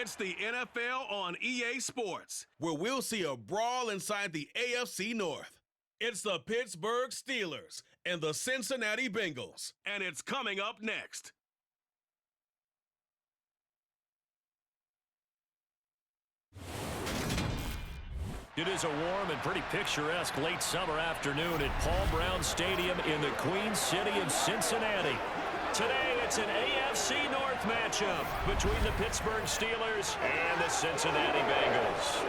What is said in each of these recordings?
It's the NFL on EA Sports, where we'll see a brawl inside the AFC North. It's the Pittsburgh Steelers and the Cincinnati Bengals, and it's coming up next. It is a warm and pretty picturesque late summer afternoon at Paul Brown Stadium in the Queen City of Cincinnati. Today, it's an AFC North matchup between the Pittsburgh Steelers and the Cincinnati Bengals.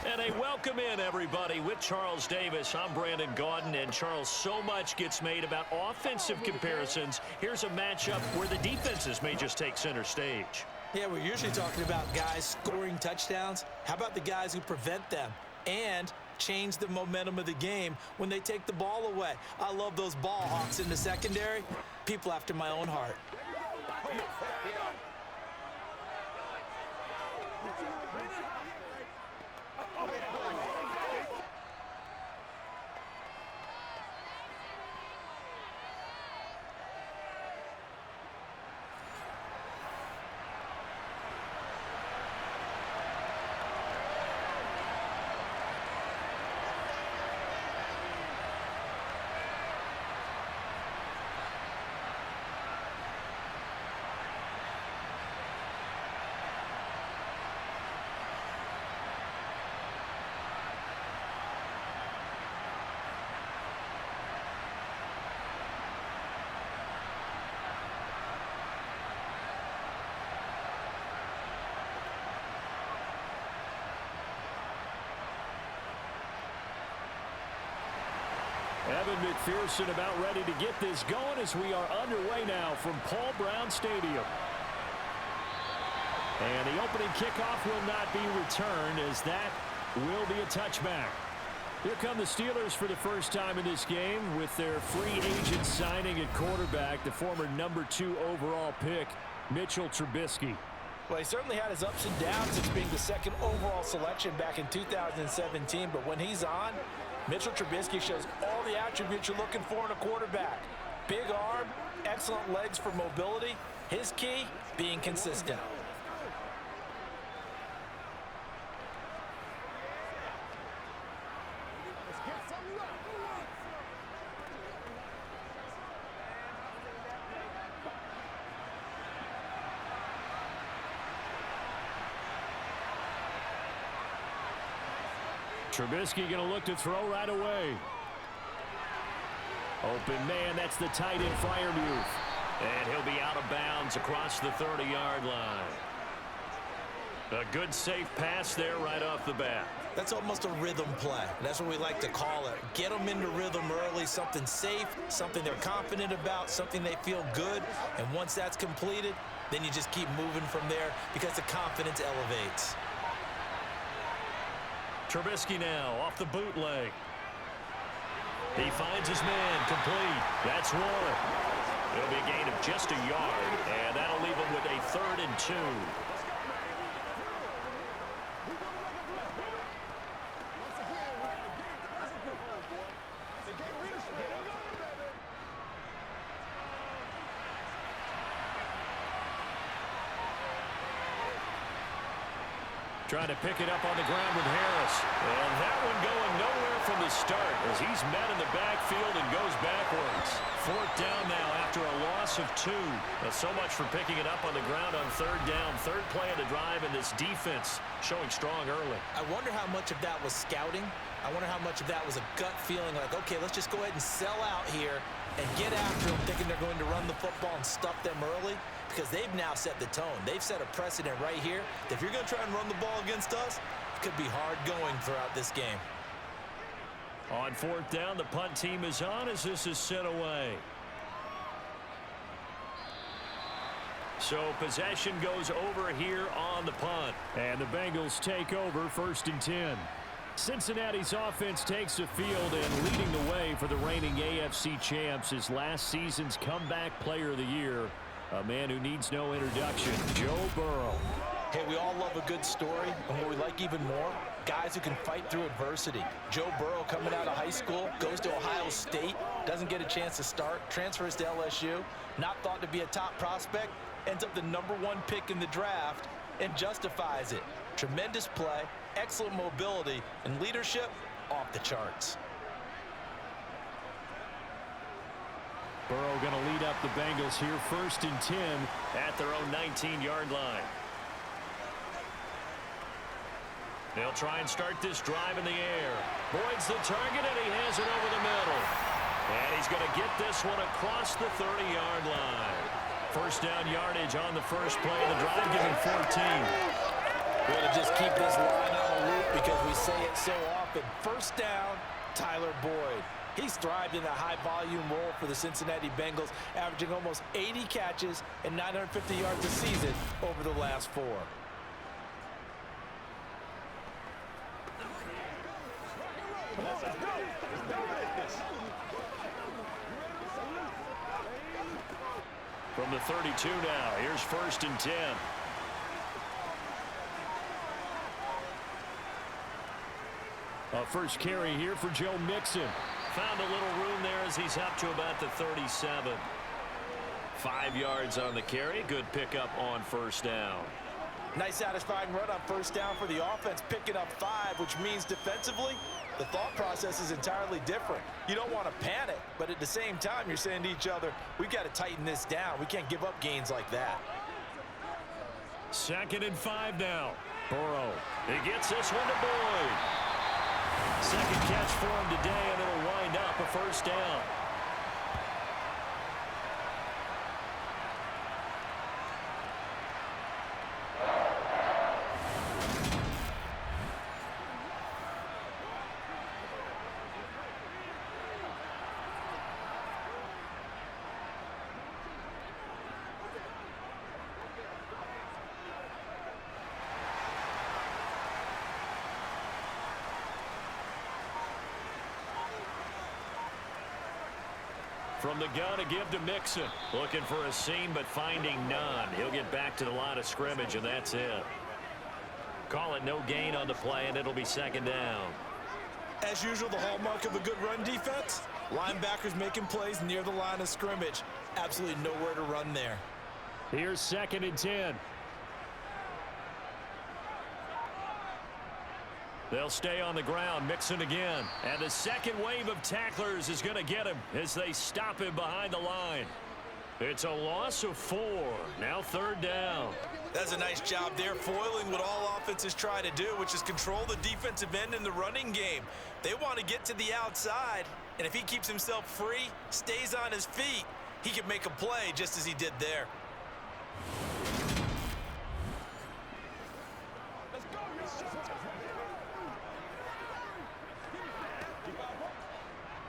And a welcome in, everybody, with Charles Davis. I'm Brandon Gaudin, and Charles, so much gets made about offensive comparisons. Here's a matchup where the defenses may just take center stage. Yeah, we're usually talking about guys scoring touchdowns. How about the guys who prevent them and change the momentum of the game when they take the ball away? I love those ball hawks in the secondary. People after my own heart. Evan McPherson about ready to get this going as we are underway now from Paul Brown Stadium. And the opening kickoff will not be returned, as that will be a touchback. Here come the Steelers for the first time in this game with their free agent signing at quarterback, the former #2 overall pick, Mitchell Trubisky. Well, he certainly had his ups and downs since being the second overall selection back in 2017, but when he's on, Mitchell Trubisky shows all the attributes you're looking for in a quarterback. Big arm, excellent legs for mobility. His key, being consistent. Trubisky going to look to throw right away. Open man, that's the tight end Freiermuth. And he'll be out of bounds across the 30-yard line. A good safe pass there right off the bat. That's almost a rhythm play. That's what we like to call it. Get them into rhythm early, something safe, something they're confident about, something they feel good. And once that's completed, then you just keep moving from there because the confidence elevates. Trubisky now off the bootleg. He finds his man complete. That's one. It'll be a gain of just a yard, and that'll leave him with a 3rd and 2. Trying to pick it up on the ground with Harris. And that one going nowhere from the start as he's met in the backfield and goes backwards. 4th down now after a loss of 2. So much for picking it up on the ground on 3rd down. 3rd play of the drive, and this defense showing strong early. I wonder how much of that was scouting. I wonder how much of that was a gut feeling like, okay, let's just go ahead and sell out here and get after them, thinking they're going to run the football and stuff them early. Because they've now set the tone. They've set a precedent right here. If you're going to try and run the ball against us, it could be hard going throughout this game. On 4th down, the punt team is on as this is sent away. So possession goes over here on the punt. And the Bengals take over 1st and 10. Cincinnati's offense takes the field, and leading the way for the reigning AFC champs is last season's comeback player of the year, a man who needs no introduction, Joe Burrow. Hey, we all love a good story, and what we like even more Guys who can fight through adversity. Joe Burrow coming out of high school, goes to Ohio State, doesn't get a chance to start, transfers to LSU, not thought to be a top prospect, ends up the #1 pick in the draft, and justifies it. Tremendous play, excellent mobility, and leadership off the charts. Burrow going to lead up the Bengals here, 1st and 10 at their own 19-yard line. They'll try and start this drive in the air. Boyd's the target, and he has it over the middle. And he's going to get this one across the 30-yard line. First down yardage on the first play of the drive, giving 14. We're going to just keep this line on the loop because we say it so often. First down, Tyler Boyd. He's thrived in a high-volume role for the Cincinnati Bengals, averaging almost 80 catches and 950 yards a season over the last 4. From the 32 now, here's 1st and 10. A first carry here for Joe Mixon. Found a little room there as he's up to about the 37. 5 yards on the carry. Good pickup on first down. Nice satisfying run on first down for the offense, picking up 5, which means defensively, the thought process is entirely different. You don't want to panic, but at the same time, you're saying to each other, we've got to tighten this down. We can't give up gains like that. 2nd and 5 now. Burrow. He gets this one to Boyd. Second catch for him today, and it'll wind up a first down. From the gun to give to Mixon. Looking for a seam, but finding none. He'll get back to the line of scrimmage, and that's it. Call it no gain on the play, and it'll be 2nd down. As usual, the hallmark of a good run defense, linebackers making plays near the line of scrimmage. Absolutely nowhere to run there. Here's 2nd and 10. They'll stay on the ground. Mixon again. And the second wave of tacklers is going to get him as they stop him behind the line. It's a loss of 4. Now 3rd down. That's a nice job there, foiling what all offenses try to do, which is control the defensive end in the running game. They want to get to the outside, and if he keeps himself free, stays on his feet, he can make a play just as he did there.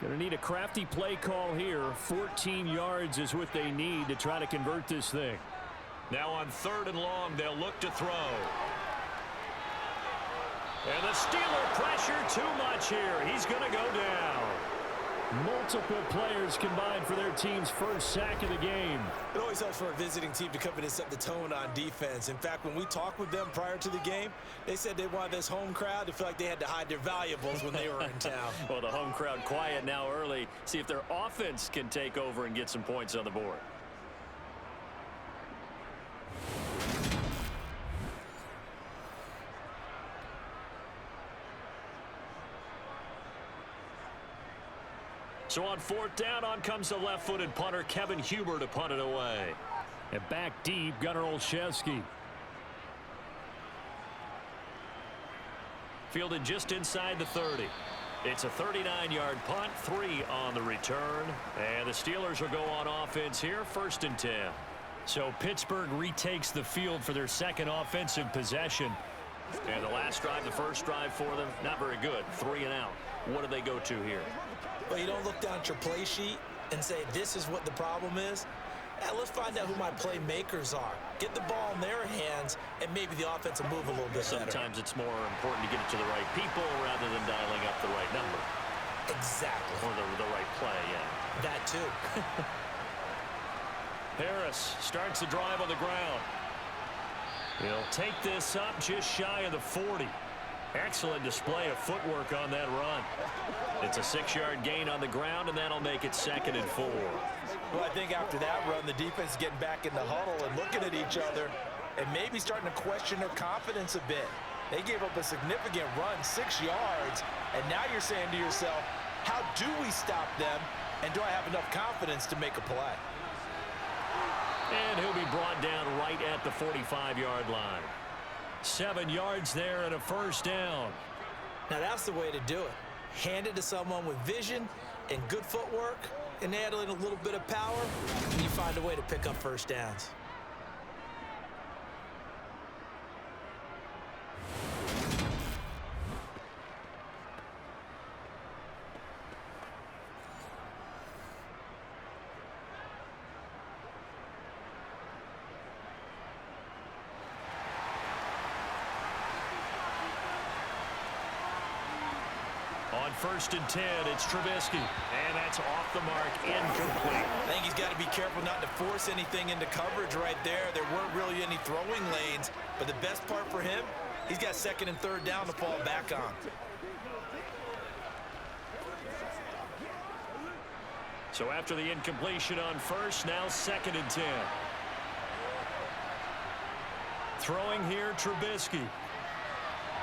Going to need a crafty play call here. 14 yards is what they need to try to convert this thing. Now on 3rd and long, they'll look to throw. And the Steeler pressure too much here. He's going to go down. Multiple players combined for their team's first sack of the game. It always helps for a visiting team to come in and set the tone on defense. In fact, when we talked with them prior to the game, they said they wanted this home crowd to feel like they had to hide their valuables when they were in town. Well, the home crowd quiet now early. See if their offense can take over and get some points on the board. So on 4th down, on comes the left-footed punter, Kevin Huber, to punt it away. And back deep, Gunnar Olszewski. Fielded just inside the 30. It's a 39-yard punt, 3 on the return. And the Steelers will go on offense here, 1st and 10. So Pittsburgh retakes the field for their second offensive possession. And the last drive, the first drive for them, not very good. 3 and out. What do they go to here? Well, you don't look down at your play sheet and say, this is what the problem is. Let's find out who my playmakers are. Get the ball in their hands, and maybe the offense will move a little bit better. Sometimes it's more important to get it to the right people rather than dialing up the right number. Exactly. Or the right play, yeah. That too. Harris starts the drive on the ground. He'll take this up just shy of the 40. Excellent display of footwork on that run. It's a 6-yard gain on the ground, and that'll make it 2nd and 4. Well, I think after that run, the defense is getting back in the huddle and looking at each other and maybe starting to question their confidence a bit. They gave up a significant run, 6 yards, and now you're saying to yourself, how do we stop them, and do I have enough confidence to make a play? And he'll be brought down right at the 45-yard line. 7 yards there and a 1st down. Now that's the way to do it. Hand it to someone with vision and good footwork and add in a little bit of power, and you find a way to pick up 1st downs. On 1st and 10, it's Trubisky. And that's off the mark, incomplete. I think he's got to be careful not to force anything into coverage right there. There weren't really any throwing lanes, but the best part for him, he's got 2nd and 3rd down to fall back on. So after the incompletion on 1st, now 2nd and 10. Throwing here, Trubisky.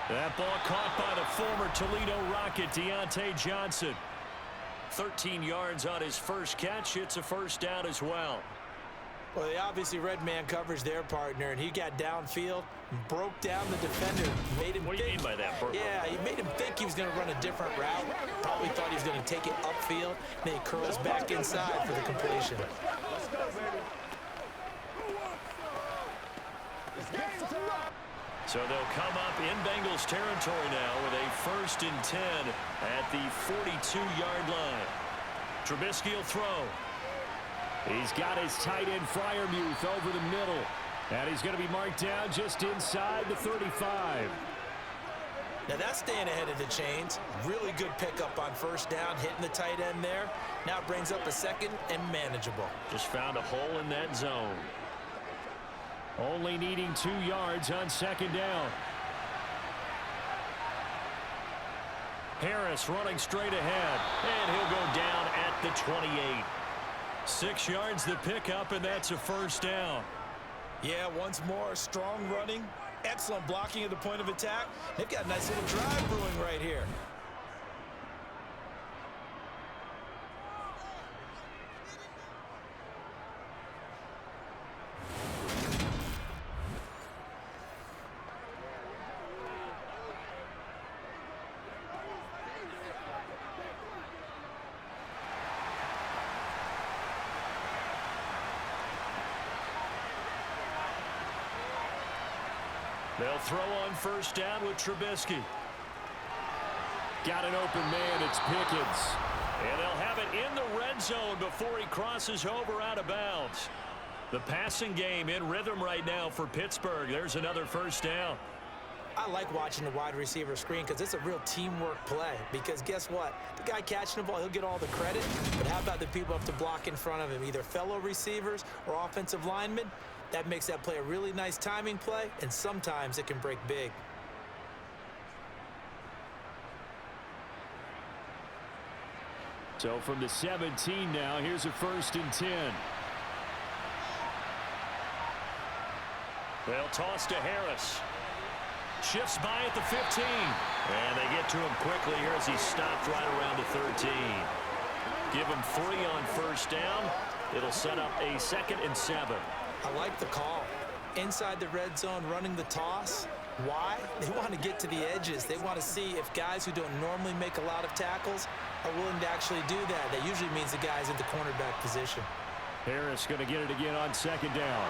That ball caught by the former Toledo Rocket, Deontay Johnson. 13 yards on his first catch. It's a 1st down as well. Well, they obviously red man coverage their partner, and he got downfield, broke down the defender, made him What do you mean by that, Burke? Yeah, he made him think he was going to run a different route. Probably thought he was going to take it upfield. Then he curls back inside for the completion. So they'll come up in Bengals territory now with a 1st and 10 at the 42-yard line. Trubisky will throw. He's got his tight end Freiermuth over the middle. And he's going to be marked down just inside the 35. Now that's staying ahead of the chains. Really good pickup on 1st down, hitting the tight end there. Now it brings up a 2nd and manageable. Just found a hole in that zone. Only needing 2 yards on 2nd down. Harris running straight ahead. And he'll go down at the 28. 6 yards the pickup, and that's a 1st down. Yeah, once more, strong running. Excellent blocking at the point of attack. They've got a nice little drive brewing right here. They'll throw on 1st down with Trubisky. Got an open man, it's Pickens. And they'll have it in the red zone before he crosses over out of bounds. The passing game in rhythm right now for Pittsburgh. There's another 1st down. I like watching the wide receiver screen because it's a real teamwork play. Because guess what? The guy catching the ball, he'll get all the credit. But how about the people up to block in front of him? Either fellow receivers or offensive linemen. That makes that play a really nice timing play, and sometimes it can break big. So from the 17 now, here's a 1st and 10. They'll toss to Harris. Shifts by at the 15. And they get to him quickly here as he stopped right around the 13. Give him 3 on 1st down. It'll set up a 2nd and 7. I like the call. Inside the red zone, running the toss. Why? They want to get to the edges. They want to see if guys who don't normally make a lot of tackles are willing to actually do that. That usually means the guys in the cornerback position. Harris going to get it again on 2nd down.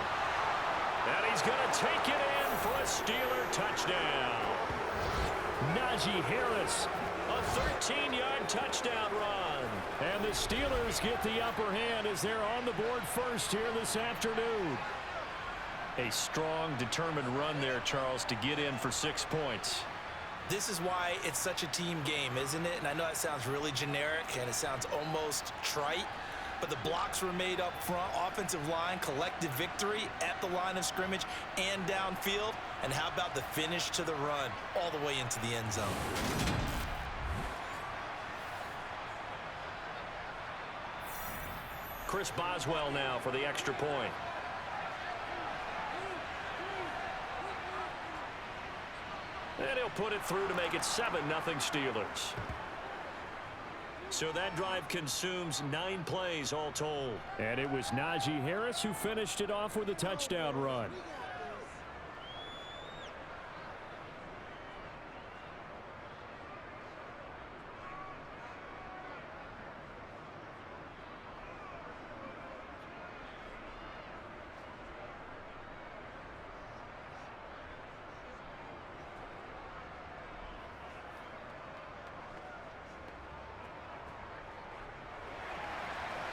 And he's going to take it in for a Steeler touchdown. Najee Harris, a 13-yard touchdown run. And the Steelers get the upper hand as they're on the board first here this afternoon. A strong, determined run there, Charles, to get in for 6 points. This is why it's such a team game, isn't it? And I know that sounds really generic and it sounds almost trite, but the blocks were made up front. Offensive line, collective victory at the line of scrimmage and downfield. And how about the finish to the run all the way into the end zone? Chris Boswell now for the extra point. And he'll put it through to make it 7-0 Steelers. So that drive consumes 9 plays all told. And it was Najee Harris who finished it off with a touchdown run.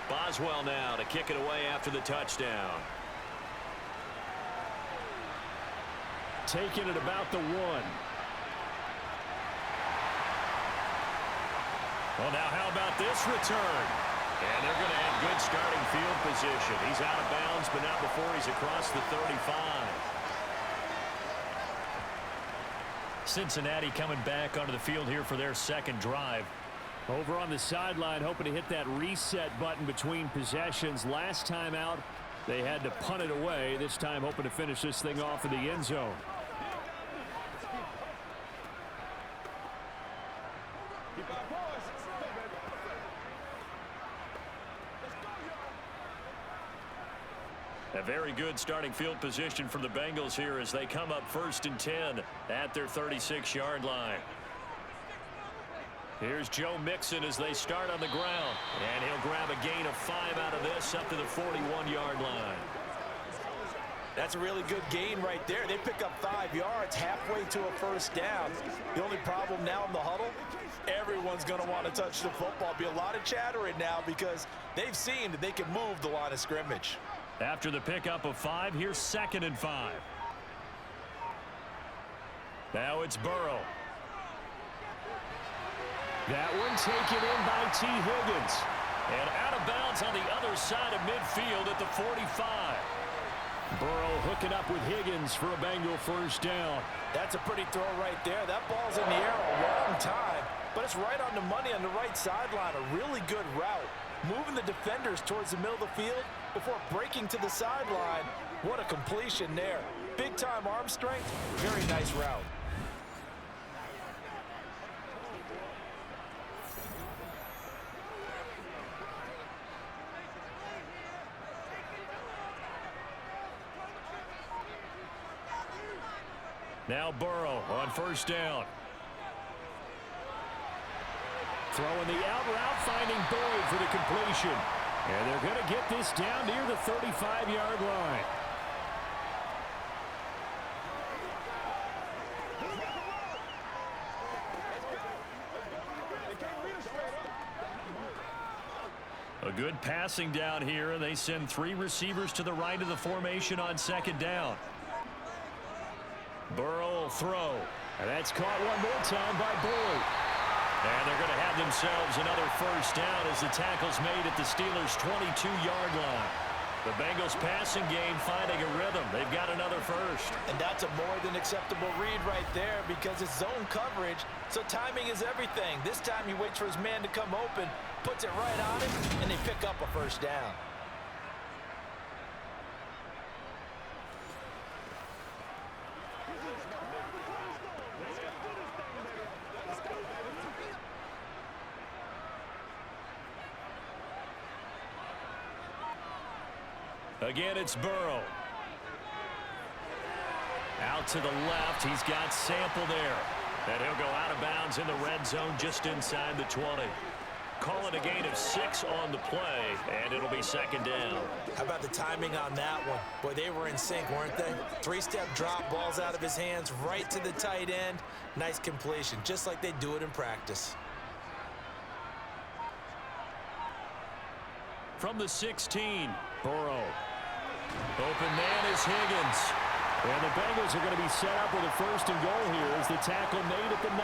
Boswell now to kick it away after the touchdown. Taking it about the 1. Well, now how about this return? And they're going to have good starting field position. He's out of bounds, but not before he's across the 35. Cincinnati coming back onto the field here for their second drive. Over on the sideline, hoping to hit that reset button between possessions. Last time out, they had to punt it away. This time, hoping to finish this thing off in the end zone. A very good starting field position for the Bengals here as they come up 1st and 10 at their 36-yard line. Here's Joe Mixon as they start on the ground. And he'll grab a gain of 5 out of this up to the 41-yard line. That's a really good gain right there. They pick up 5 yards halfway to a first down. The only problem now in the huddle, everyone's going to want to touch the football. Be a lot of chattering now because they've seen that they can move the line of scrimmage. After the pickup of 5, here's 2nd and 5. Now it's Burrow. That one taken in by T. Higgins. And out of bounds on the other side of midfield at the 45. Burrow hooking up with Higgins for a Bengal first down. That's a pretty throw right there. That ball's in the air a long time, but it's right on the money on the right sideline. A really good route. Moving the defenders towards the middle of the field before breaking to the sideline. What a completion there. Big-time arm strength. Very nice route. Now Burrow on first down. Throwing the out route, finding Boyd for the completion. And they're going to get this down near the 35-yard line. A good passing down here, and they send 3 receivers to the right of the formation on 2nd down. Burrow will throw. And that's caught one more time by Boyd. And they're going to have themselves another first down as the tackle's made at the Steelers' 22-yard line. The Bengals passing game finding a rhythm. They've got another first. And that's a more than acceptable read right there because it's zone coverage, so timing is everything. This time he waits for his man to come open, puts it right on him, and they pick up a first down. Again, it's Burrow. Out to the left. He's got Sample there. And he'll go out of bounds in the red zone just inside the 20. Call it a gain of 6 on the play, and it'll be 2nd down. How about the timing on that one? Boy, they were in sync, weren't they? 3-step drop, balls out of his hands, right to the tight end. Nice completion, just like they do it in practice. From the 16, Burrow. Open man is Higgins. And the Bengals are going to be set up with a 1st and goal here as the tackle made at the 9.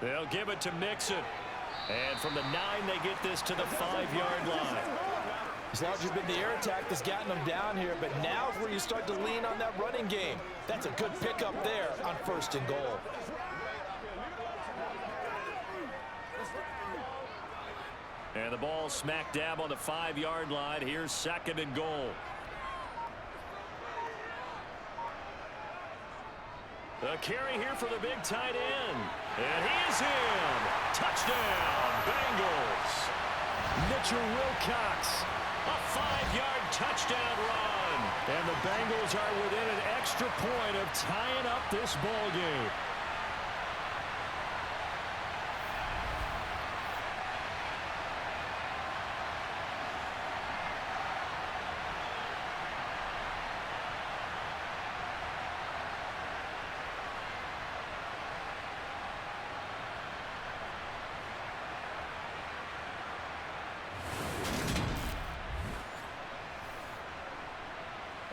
They'll give it to Mixon. And from the 9, they get this to the 5-yard line. As long as it's been the air attack that's gotten them down here, but now is where you start to lean on that running game. That's a good pickup there on 1st and goal. And the ball smack dab on the 5-yard line. Here's 2nd and goal. The carry here for the big tight end. And he is in. Touchdown, Bengals. Mitchell Wilcox. A 5-yard touchdown run. And the Bengals are within an extra point of tying up this ball game.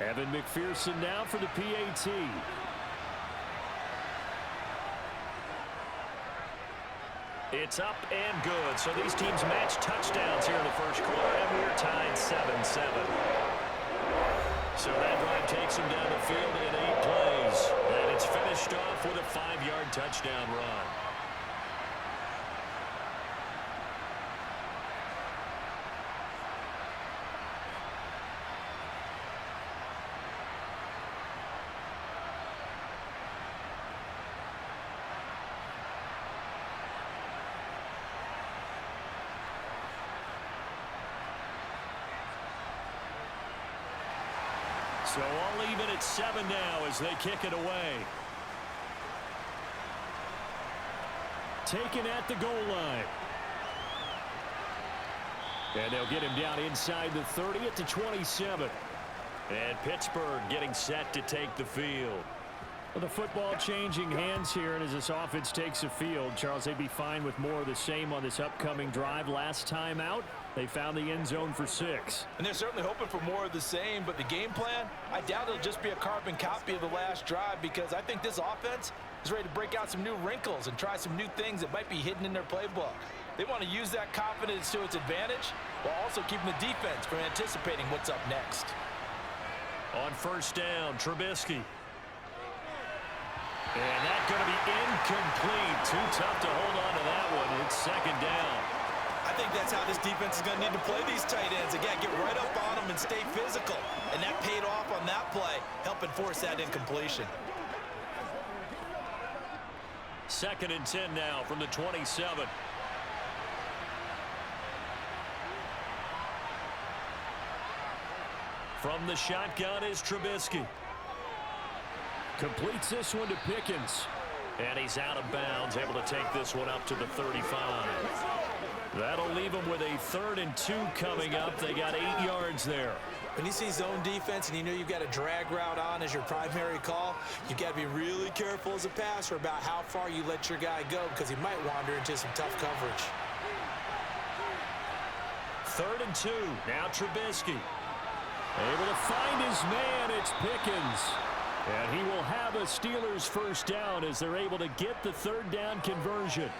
Evan McPherson now for the PAT. It's up and good. So these teams match touchdowns here in the first quarter, and we're tied 7-7. So that drive takes them down the field in 8 plays. And it's finished off with a 5-yard touchdown run. So all even at 7 now as they kick it away. Taken at the goal line. And they'll get him down inside the 30 at the 27. And Pittsburgh getting set to take the field. Well, the football changing hands here, and as this offense takes the field, Charles, they'd be fine with more of the same on this upcoming drive. Last time out, they found the end zone for 6. And they're certainly hoping for more of the same, but the game plan, I doubt it'll just be a carbon copy of the last drive, because I think this offense is ready to break out some new wrinkles and try some new things that might be hidden in their playbook. They want to use that confidence to its advantage while also keeping the defense from anticipating what's up next. On 1st down, Trubisky. And that's going to be incomplete. Too tough to hold on to that one. It's 2nd down. I think that's how this defense is going to need to play these tight ends. Again, get right up on them and stay physical. And that paid off on that play, helping force that incompletion. 2nd and 10 now from the 27. From the shotgun is Trubisky. Completes this one to Pickens. And he's out of bounds, able to take this one up to the 35. That'll leave them with a 3rd and 2 coming up. They got 8 yards there. When you see zone defense and you know you've got a drag route on as your primary call, you've got to be really careful as a passer about how far you let your guy go, because he might wander into some tough coverage. 3rd and 2. Now Trubisky. Able to find his man. It's Pickens. And he will have a Steelers 1st down as they're able to get the 3rd down conversion.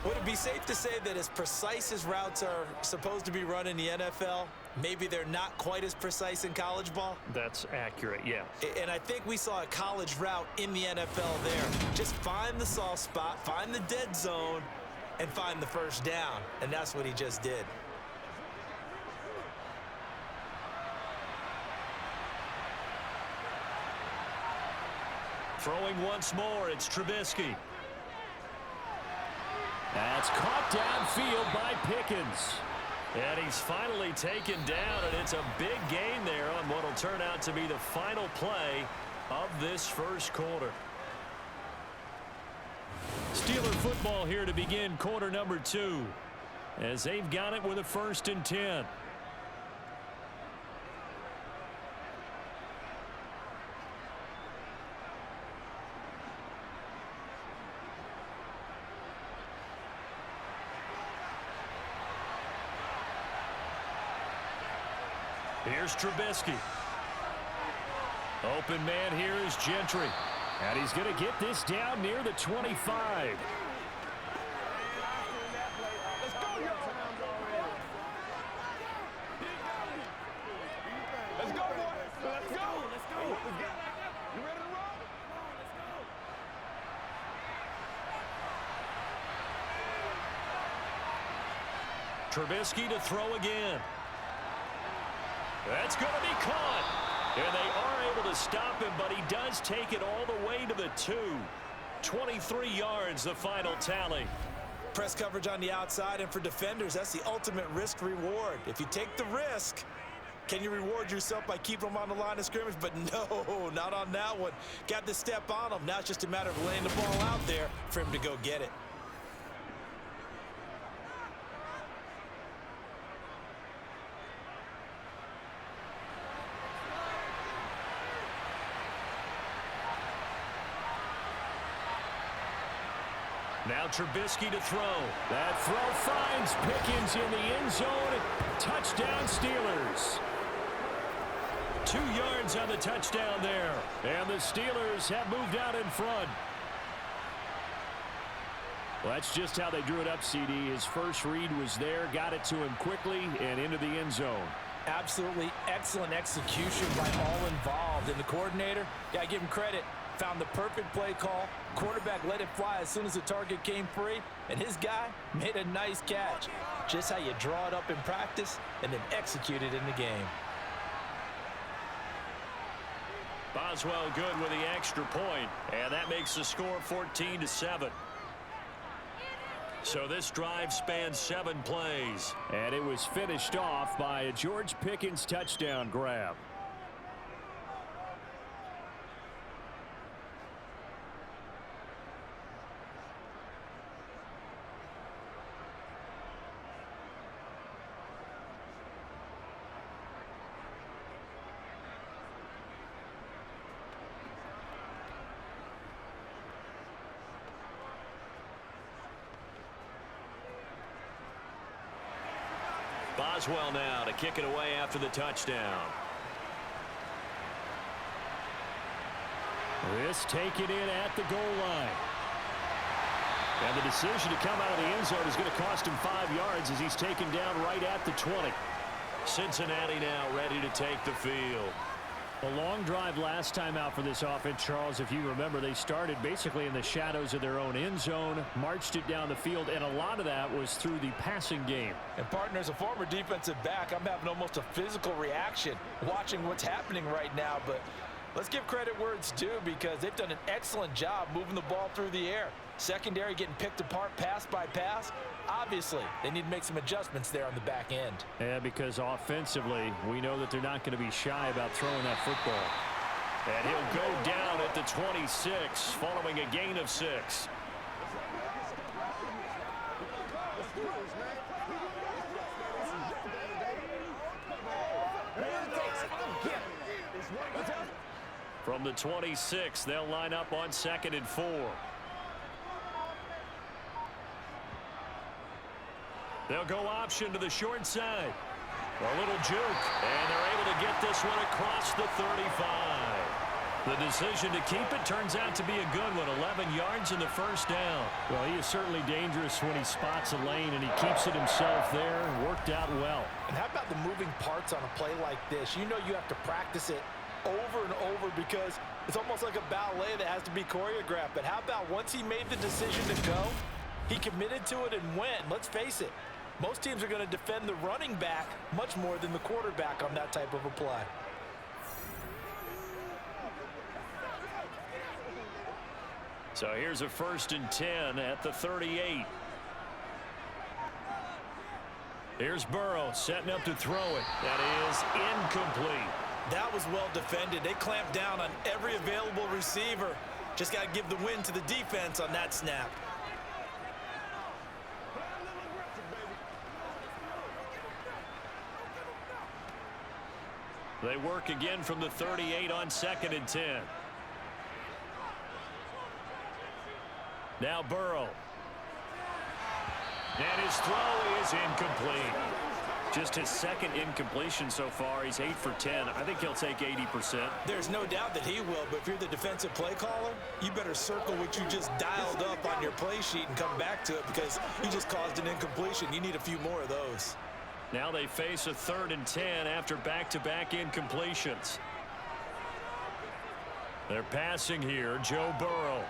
Would it be safe to say that as precise as routes are supposed to be run in the NFL, maybe they're not quite as precise in college ball? That's accurate, yeah. And I think we saw a college route in the NFL there. Just find the soft spot, find the dead zone, and find the 1st down. And that's what he just did. Throwing once more, it's Trubisky. That's caught downfield by Pickens. And he's finally taken down, and it's a big gain there on what will turn out to be the final play of this first quarter. Steeler football here to begin quarter number 2, as they've got it with a 1st and 10. Here's Trubisky. Open man here is Gentry. And he's going to get this down near the 25. Trubisky to throw again. That's going to be caught. And they are able to stop him, but he does take it all the way to the 2. 23 yards, the final tally. Press coverage on the outside, and for defenders, that's the ultimate risk-reward. If you take the risk, can you reward yourself by keeping them on the line of scrimmage? But no, not on that one. Got to step on them. Now it's just a matter of laying the ball out there for him to go get it. Now Trubisky to throw. That throw finds Pickens in the end zone. Touchdown Steelers. 2 yards on the touchdown there. And the Steelers have moved out in front. Well, that's just how they drew it up, CD. His first read was there, got it to him quickly, and into the end zone. Absolutely excellent execution by all involved. And the coordinator, gotta give him credit, found the perfect play call. Quarterback let it fly as soon as the target came free, and his guy made a nice catch. Just how you draw it up in practice and then execute it in the game. Boswell good with the extra point, and that makes the score 14-7. So this drive spans 7 plays. And it was finished off by a George Pickens touchdown grab. Boswell now to kick it away after the touchdown. This taken in at the goal line. And the decision to come out of the end zone is going to cost him 5 yards as he's taken down right at the 20. Cincinnati now ready to take the field. A long drive last time out for this offense, Charles. If you remember, they started basically in the shadows of their own end zone, marched it down the field, and a lot of that was through the passing game. And partner, as a former defensive back, I'm having almost a physical reaction watching what's happening right now. But let's give credit where it's due, because they've done an excellent job moving the ball through the air. Secondary getting picked apart pass by pass. Obviously, they need to make some adjustments there on the back end. Yeah, because offensively, we know that they're not going to be shy about throwing that football. And he'll go down at the 26 following a gain of 6. From the 26, they'll line up on 2nd and 4. They'll go option to the short side. A little juke, and they're able to get this one across the 35. The decision to keep it turns out to be a good one. 11 yards in the first down. Well, he is certainly dangerous when he spots a lane, and he keeps it himself there. Worked out well. And how about the moving parts on a play like this? You know you have to practice it over and over because it's almost like a ballet that has to be choreographed. But how about once he made the decision to go, he committed to it and went. Let's face it, most teams are going to defend the running back much more than the quarterback on that type of a play. So here's a 1st and 10 at the 38. Here's Burrow setting up to throw it. That is incomplete. That was well defended. They clamped down on every available receiver. Just got to give the win to the defense on that snap. They work again from the 38 on 2nd and 10. Now Burrow. And his throw is incomplete. Just his 2nd incompletion so far. He's 8 for 10. I think he'll take 80%. There's no doubt that he will, but if you're the defensive play caller, you better circle what you just dialed up on your play sheet and come back to it, because you just caused an incompletion. You need a few more of those. Now they face a 3rd and 10 after back-to-back incompletions. They're passing here. Joe Burrow.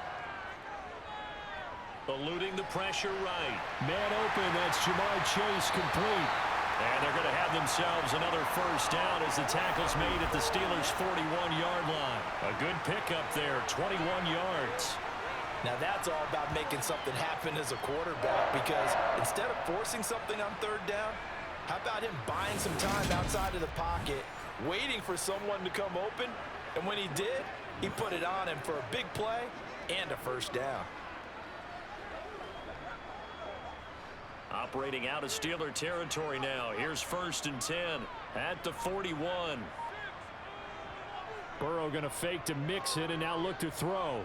Eluding the pressure right. Man open, that's Jamar Chase complete. And they're going to have themselves another first down as the tackle's made at the Steelers' 41-yard line. A good pickup there, 21 yards. Now that's all about making something happen as a quarterback, because instead of forcing something on third down, how about him buying some time outside of the pocket, waiting for someone to come open, and when he did, he put it on him for a big play and a first down. Operating out of Steeler territory now. Here's 1st and 10 at the 41. Burrow going to fake to Mixon and now look to throw.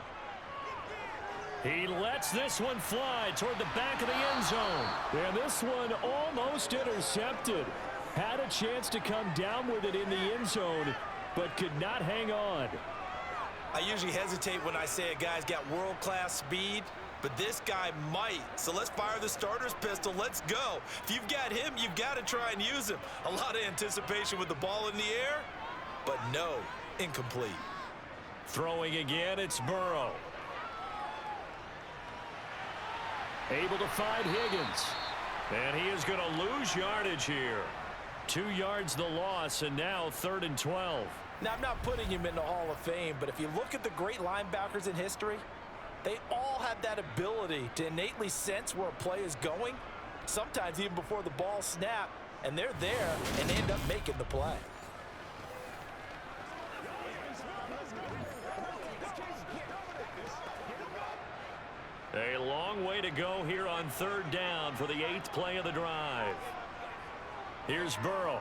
He lets this one fly toward the back of the end zone. And this one almost intercepted. Had a chance to come down with it in the end zone, but could not hang on. I usually hesitate when I say a guy's got world-class speed, but this guy might. So let's fire the starter's pistol. Let's go. If you've got him, you've got to try and use him. A lot of anticipation with the ball in the air, but no, incomplete. Throwing again, it's Burrow. Able to find Higgins. And he is going to lose yardage here. 2 yards the loss, and now 3rd and 12. Now, I'm not putting him in the Hall of Fame, but if you look at the great linebackers in history, they all have that ability to innately sense where a play is going, sometimes even before the ball snaps, and they're there, and they end up making the play. A long way to go here on 3rd down for the 8th play of the drive. Here's Burrow.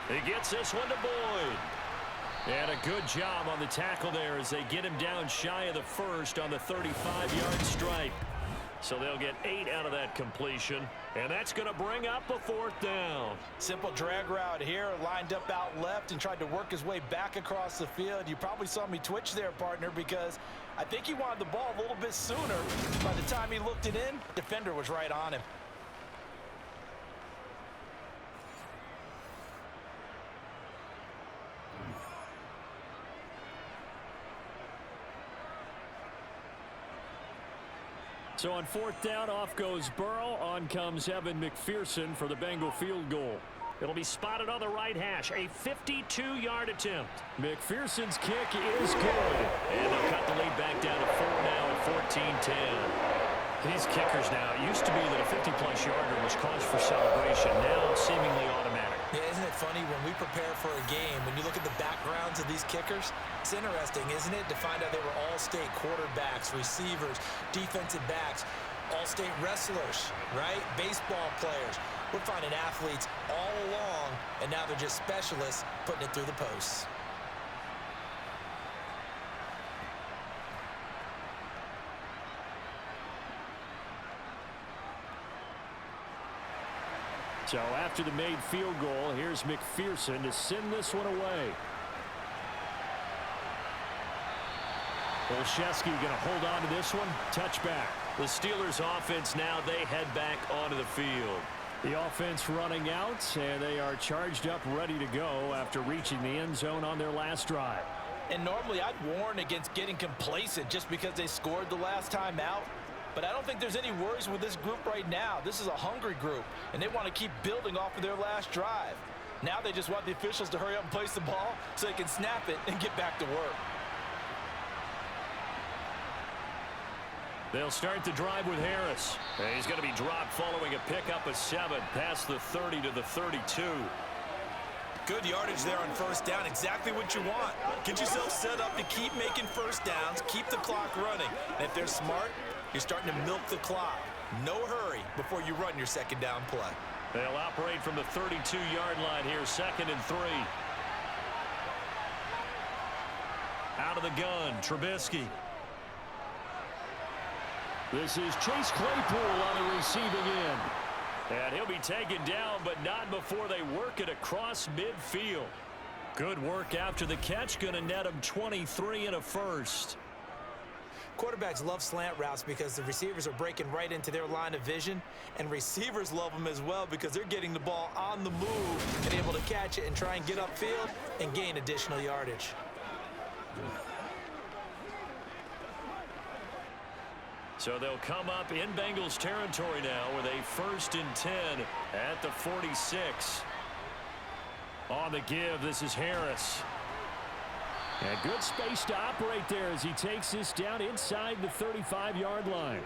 He gets this one to Boyd. And a good job on the tackle there as they get him down shy of the first on the 35-yard stripe. So they'll get 8 out of that completion, and that's going to bring up a 4th down. Simple drag route here, lined up out left and tried to work his way back across the field. You probably saw me twitch there, partner, because I think he wanted the ball a little bit sooner. By the time he looked it in, defender was right on him. So on 4th down, off goes Burrow. On comes Evan McPherson for the Bengal field goal. It'll be spotted on the right hash. A 52-yard attempt. McPherson's kick is good. And they'll cut the lead back down to 4 now at 14-10. These kickers now, it used to be that a 50-plus yarder was cause for celebration. Now seemingly automatic. Yeah, isn't it funny when we prepare for a game, when you look at the backgrounds of these kickers, it's interesting, isn't it, to find out they were all-state quarterbacks, receivers, defensive backs, all-state wrestlers, right? Baseball players. We're finding athletes all along, and now they're just specialists putting it through the posts. So after the made field goal, here's McPherson to send this one away. Olszewski going to hold on to this one. Touchback. The Steelers offense now, they head back onto the field. The offense running out, and they are charged up, ready to go after reaching the end zone on their last drive. And normally I'd warn against getting complacent just because they scored the last time out. But I don't think there's any worries with this group right now. This is a hungry group, and they want to keep building off of their last drive. Now they just want the officials to hurry up and place the ball so they can snap it and get back to work. They'll start the drive with Harris. And he's going to be dropped following a pickup of 7 past the 30 to the 32. Good yardage there on first down. Exactly what you want. Get yourself set up to keep making first downs, keep the clock running. And if they're smart, you're starting to milk the clock. No hurry before you run your second down play. They'll operate from the 32-yard line here, 2nd and 3. Out of the gun, Trubisky. This is Chase Claypool on the receiving end. And he'll be taken down, but not before they work it across midfield. Good work after the catch, going to net him 23 and a first. Quarterbacks love slant routes because the receivers are breaking right into their line of vision, and receivers love them as well because they're getting the ball on the move and able to catch it and try and get upfield and gain additional yardage. So they'll come up in Bengals territory now with a 1st and 10 at the 46. On the give, this is Harris. And good space to operate there as he takes this down inside the 35-yard line.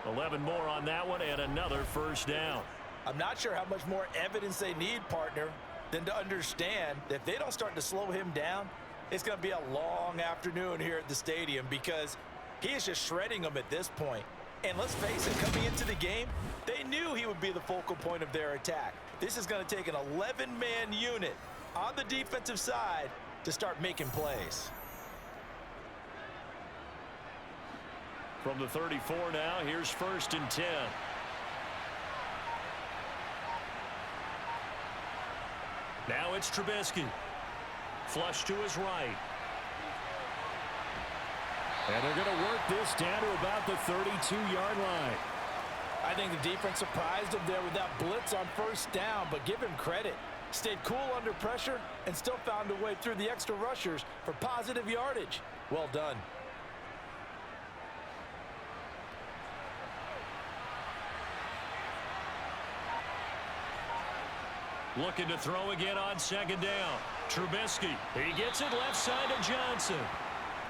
11 more on that one and another 1st down. I'm not sure how much more evidence they need, partner, than to understand that if they don't start to slow him down, it's going to be a long afternoon here at the stadium because he is just shredding them at this point. And let's face it, coming into the game, they knew he would be the focal point of their attack. This is going to take an 11-man unit on the defensive side to start making plays. From the 34 now, here's 1st and 10. Now it's Trubisky. Flush to his right. And they're going to work this down to about the 32-yard line. I think the defense surprised him there with that blitz on 1st down, but give him credit. Stayed cool under pressure and still found a way through the extra rushers for positive yardage. Well done. Looking to throw again on 2nd down. Trubisky. He gets it left side to Johnson.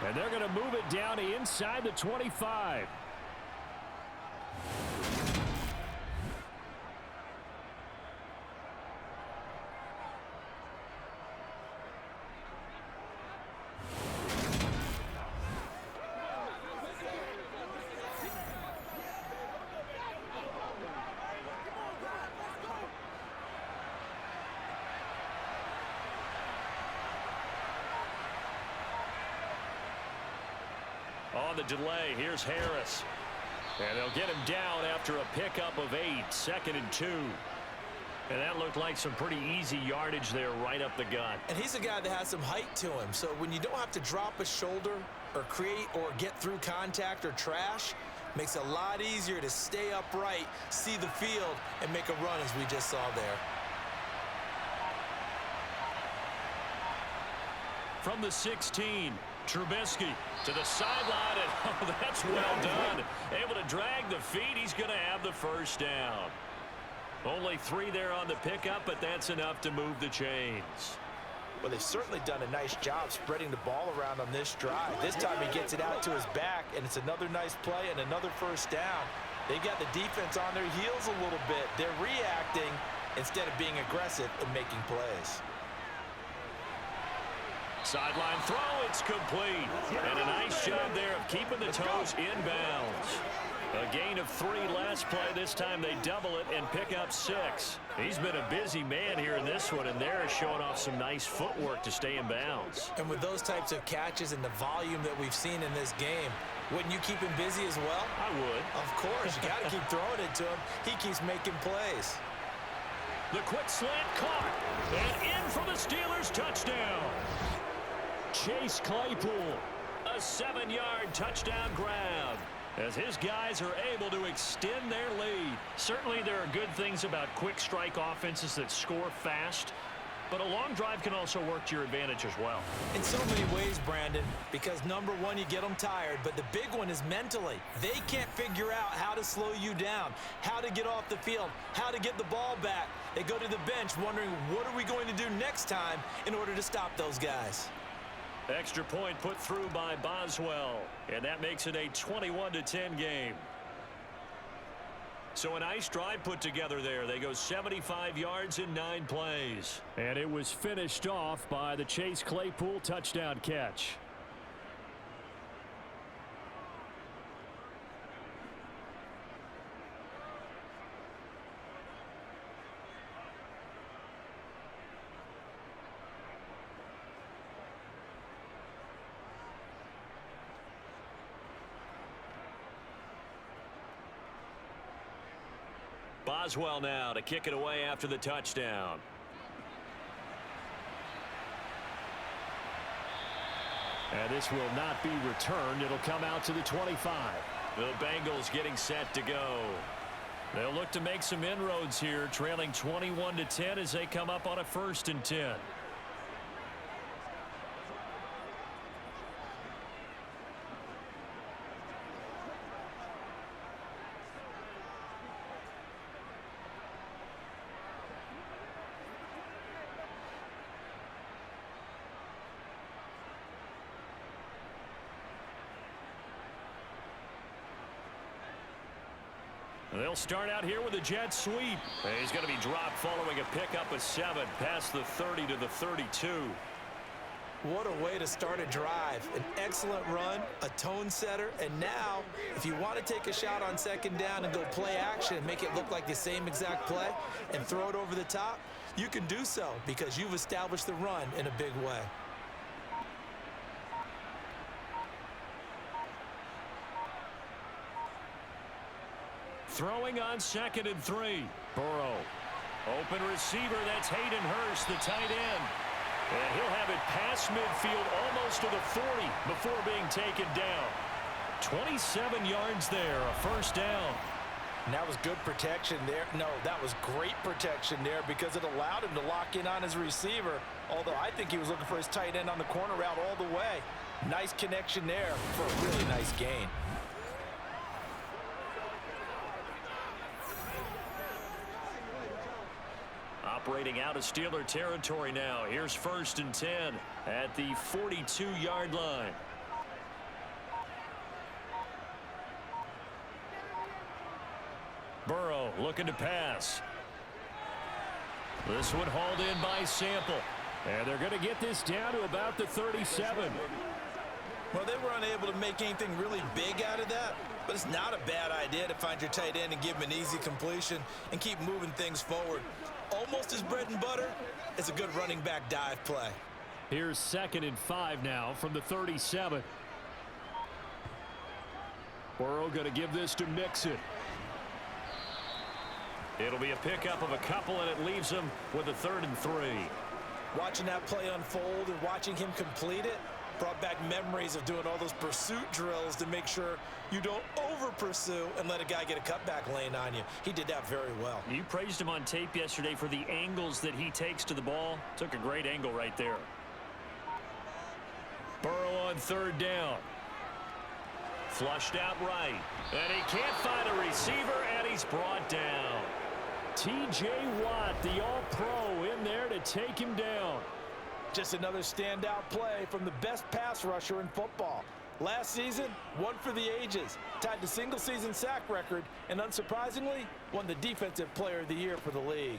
And they're going to move it down to inside the 25. On the delay, here's Harris. And they'll get him down after a pickup of 8, 2nd and 2. And that looked like some pretty easy yardage there right up the gut. And he's a guy that has some height to him, so when you don't have to drop a shoulder or create or get through contact or trash, makes it a lot easier to stay upright, see the field, and make a run as we just saw there. From the 16, Trubisky to the sideline, and oh, that's well done. Able to drag the feet. He's going to have the 1st down. Only 3 there on the pickup, but that's enough to move the chains. Well, they've certainly done a nice job spreading the ball around on this drive. This time he gets it out to his back, and it's another nice play and another 1st down. They got the defense on their heels a little bit. They're reacting instead of being aggressive and making plays. Sideline throw, it's complete. And a nice job there of keeping the toes inbounds. A gain of 3 last play. This time they double it and pick up 6. He's been a busy man here in this one, and they're showing off some nice footwork to stay in bounds. And with those types of catches and the volume that we've seen in this game, wouldn't you keep him busy as well? I would. Of course. You got to keep throwing it to him. He keeps making plays. The quick slant caught. And in for the Steelers touchdown. Chase Claypool, a 7-yard touchdown grab as his guys are able to extend their lead. Certainly there are good things about quick strike offenses that score fast, but a long drive can also work to your advantage as well. In so many ways, Brandon, because number one, you get them tired, but the big one is mentally. They can't figure out how to slow you down, how to get off the field, how to get the ball back. They go to the bench wondering, what are we going to do next time in order to stop those guys? Extra point put through by Boswell, and that makes it a 21-10 game. So a nice drive put together there. They go 75 yards in 9 plays. And it was finished off by the Chase Claypool touchdown catch. Boswell now to kick it away after the touchdown. And this will not be returned. It'll come out to the 25. The Bengals getting set to go. They'll look to make some inroads here, trailing 21-10 as they come up on a 1st and 10. They'll start out here with a jet sweep. And he's going to be dropped following a pickup of 7 past the 30 to the 32. What a way to start a drive. An excellent run, a tone setter, and now, if you want to take a shot on second down and go play action and make it look like the same exact play and throw it over the top, you can do so because you've established the run in a big way. Throwing on 2nd and 3. Burrow. Open receiver, that's Hayden Hurst, the tight end. And he'll have it past midfield almost to the 40 before being taken down. 27 yards there, a first down. And that was good protection there. No, that was great protection there because it allowed him to lock in on his receiver. Although I think he was looking for his tight end on the corner route all the way. Nice connection there for a really nice gain. Operating out of Steeler territory now. Here's 1st and 10 at the 42-yard line. Burrow looking to pass. This one hauled in by Sample. And they're going to get this down to about the 37. Well, they were unable to make anything really big out of that, but it's not a bad idea to find your tight end and give him an easy completion and keep moving things forward. Almost his bread and butter. It's a good running back dive play. Here's 2nd and 5 now from the 37. Burrow going to give this to Mixon. It'll be a pickup of a couple, and it leaves him with a 3rd and 3. Watching that play unfold and watching him complete it brought back memories of doing all those pursuit drills to make sure you don't over-pursue and let a guy get a cutback lane on you. He did that very well. You praised him on tape yesterday for the angles that he takes to the ball. Took a great angle right there. Burrow on 3rd down. Flushed out right. And he can't find a receiver, and he's brought down. T.J. Watt, the all-pro, in there to take him down. Just another standout play from the best pass rusher in football. Last season, one for the ages, tied the single-season sack record, and unsurprisingly, won the Defensive Player of the Year for the league.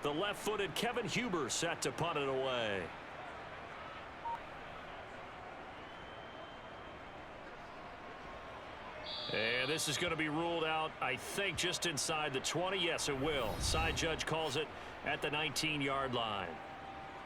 The left-footed Kevin Huber set to punt it away. And this is going to be ruled out, I think, just inside the 20. Yes, it will. Side judge calls it at the 19-yard line.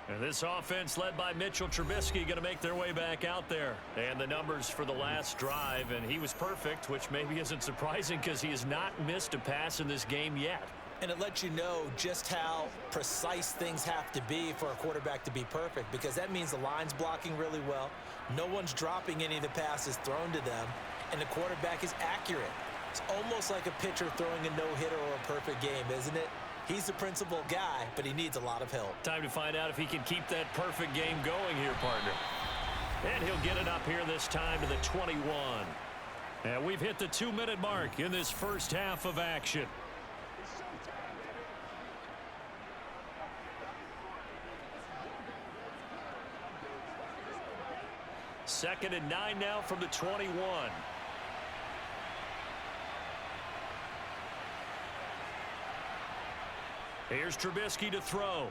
And this offense led by Mitchell Trubisky going to make their way back out there. And the numbers for the last drive, and he was perfect, which maybe isn't surprising because he has not missed a pass in this game yet. And it lets you know just how precise things have to be for a quarterback to be perfect, because that means the line's blocking really well, no one's dropping any of the passes thrown to them, and the quarterback is accurate. It's almost like a pitcher throwing a no-hitter or a perfect game, isn't it? He's the principal guy, but he needs a lot of help. Time to find out if he can keep that perfect game going here, partner. And he'll get it up here this time to the 21. And we've hit the 2-minute mark in this first half of action. Second and 9 now from the 21. Here's Trubisky to throw.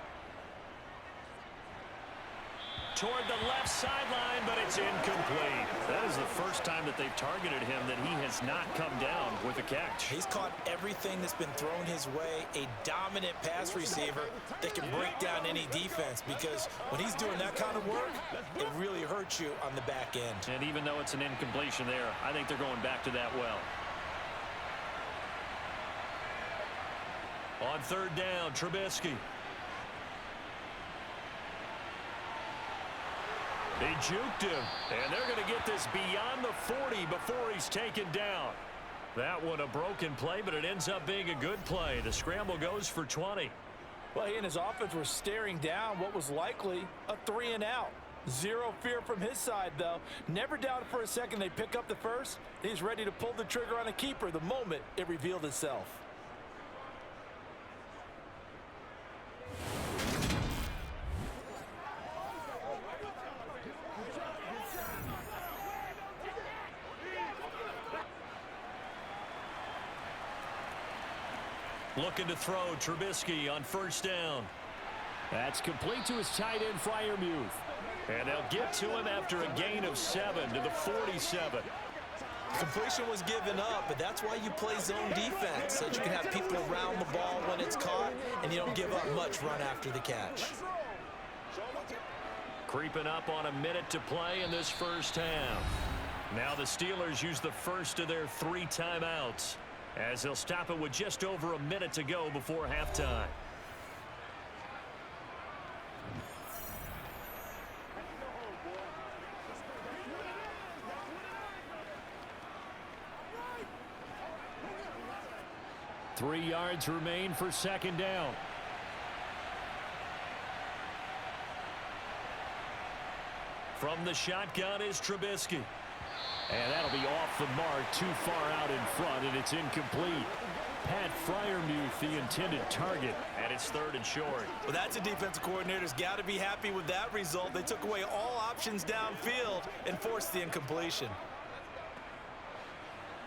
Toward the left sideline, but it's incomplete. That is the first time that they've targeted him that he has not come down with a catch. He's caught everything that's been thrown his way. A dominant pass receiver that can break down any defense, because when he's doing that kind of work, it really hurts you on the back end. And even though it's an incompletion there, I think they're going back to that well. On third down, Trubisky. He juked him, and they're going to get this beyond the 40 before he's taken down. That one a broken play, but it ends up being a good play. The scramble goes for 20. Well, he and his offense were staring down what was likely a 3-and-out. Zero fear from his side, though. Never doubted for a second they pick up the first. He's ready to pull the trigger on a keeper the moment it revealed itself. Looking to throw, Trubisky on first down. That's complete to his tight end, Freiermuth. And they'll get to him after a gain of 7 to the 47. Completion was given up, but that's why you play zone defense, so that you can have people around the ball when it's caught, and you don't give up much run after the catch. Creeping up on a minute to play in this first half. Now the Steelers use the first of their 3 timeouts, as they'll stop it with just over a minute to go before halftime. Three yards remain for second down. From the shotgun is Trubisky. And that'll be off the mark, too far out in front, and it's incomplete. Pat Freiermuth, the intended target, and it's 3rd and short. Well, that's a defensive coordinator's got to be happy with that result. They took away all options downfield and forced the incompletion.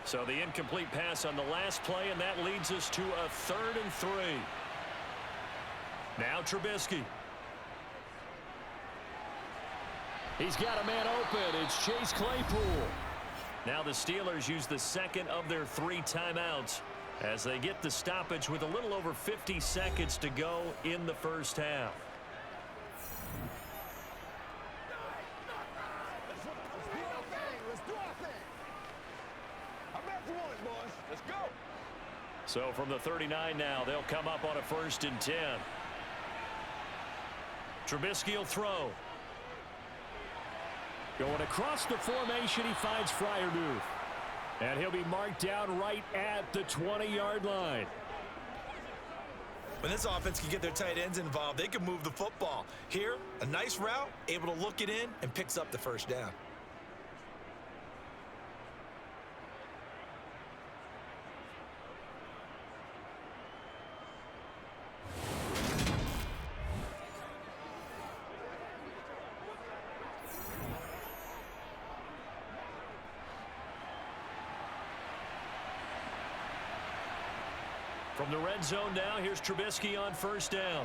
So the incomplete pass on the last play, and that leads us to a 3rd and 3. Now Trubisky. He's got a man open. It's Chase Claypool. Now the Steelers use the second of their 3 timeouts as they get the stoppage with a little over 50 seconds to go in the first half. So from the 39 now, they'll come up on a 1st and 10. Trubisky will throw. Going across the formation, he finds Freiermuth. And he'll be marked down right at the 20-yard line. When this offense can get their tight ends involved, they can move the football. Here, a nice route, able to look it in, and picks up the first down. From the red zone now, here's Trubisky on first down.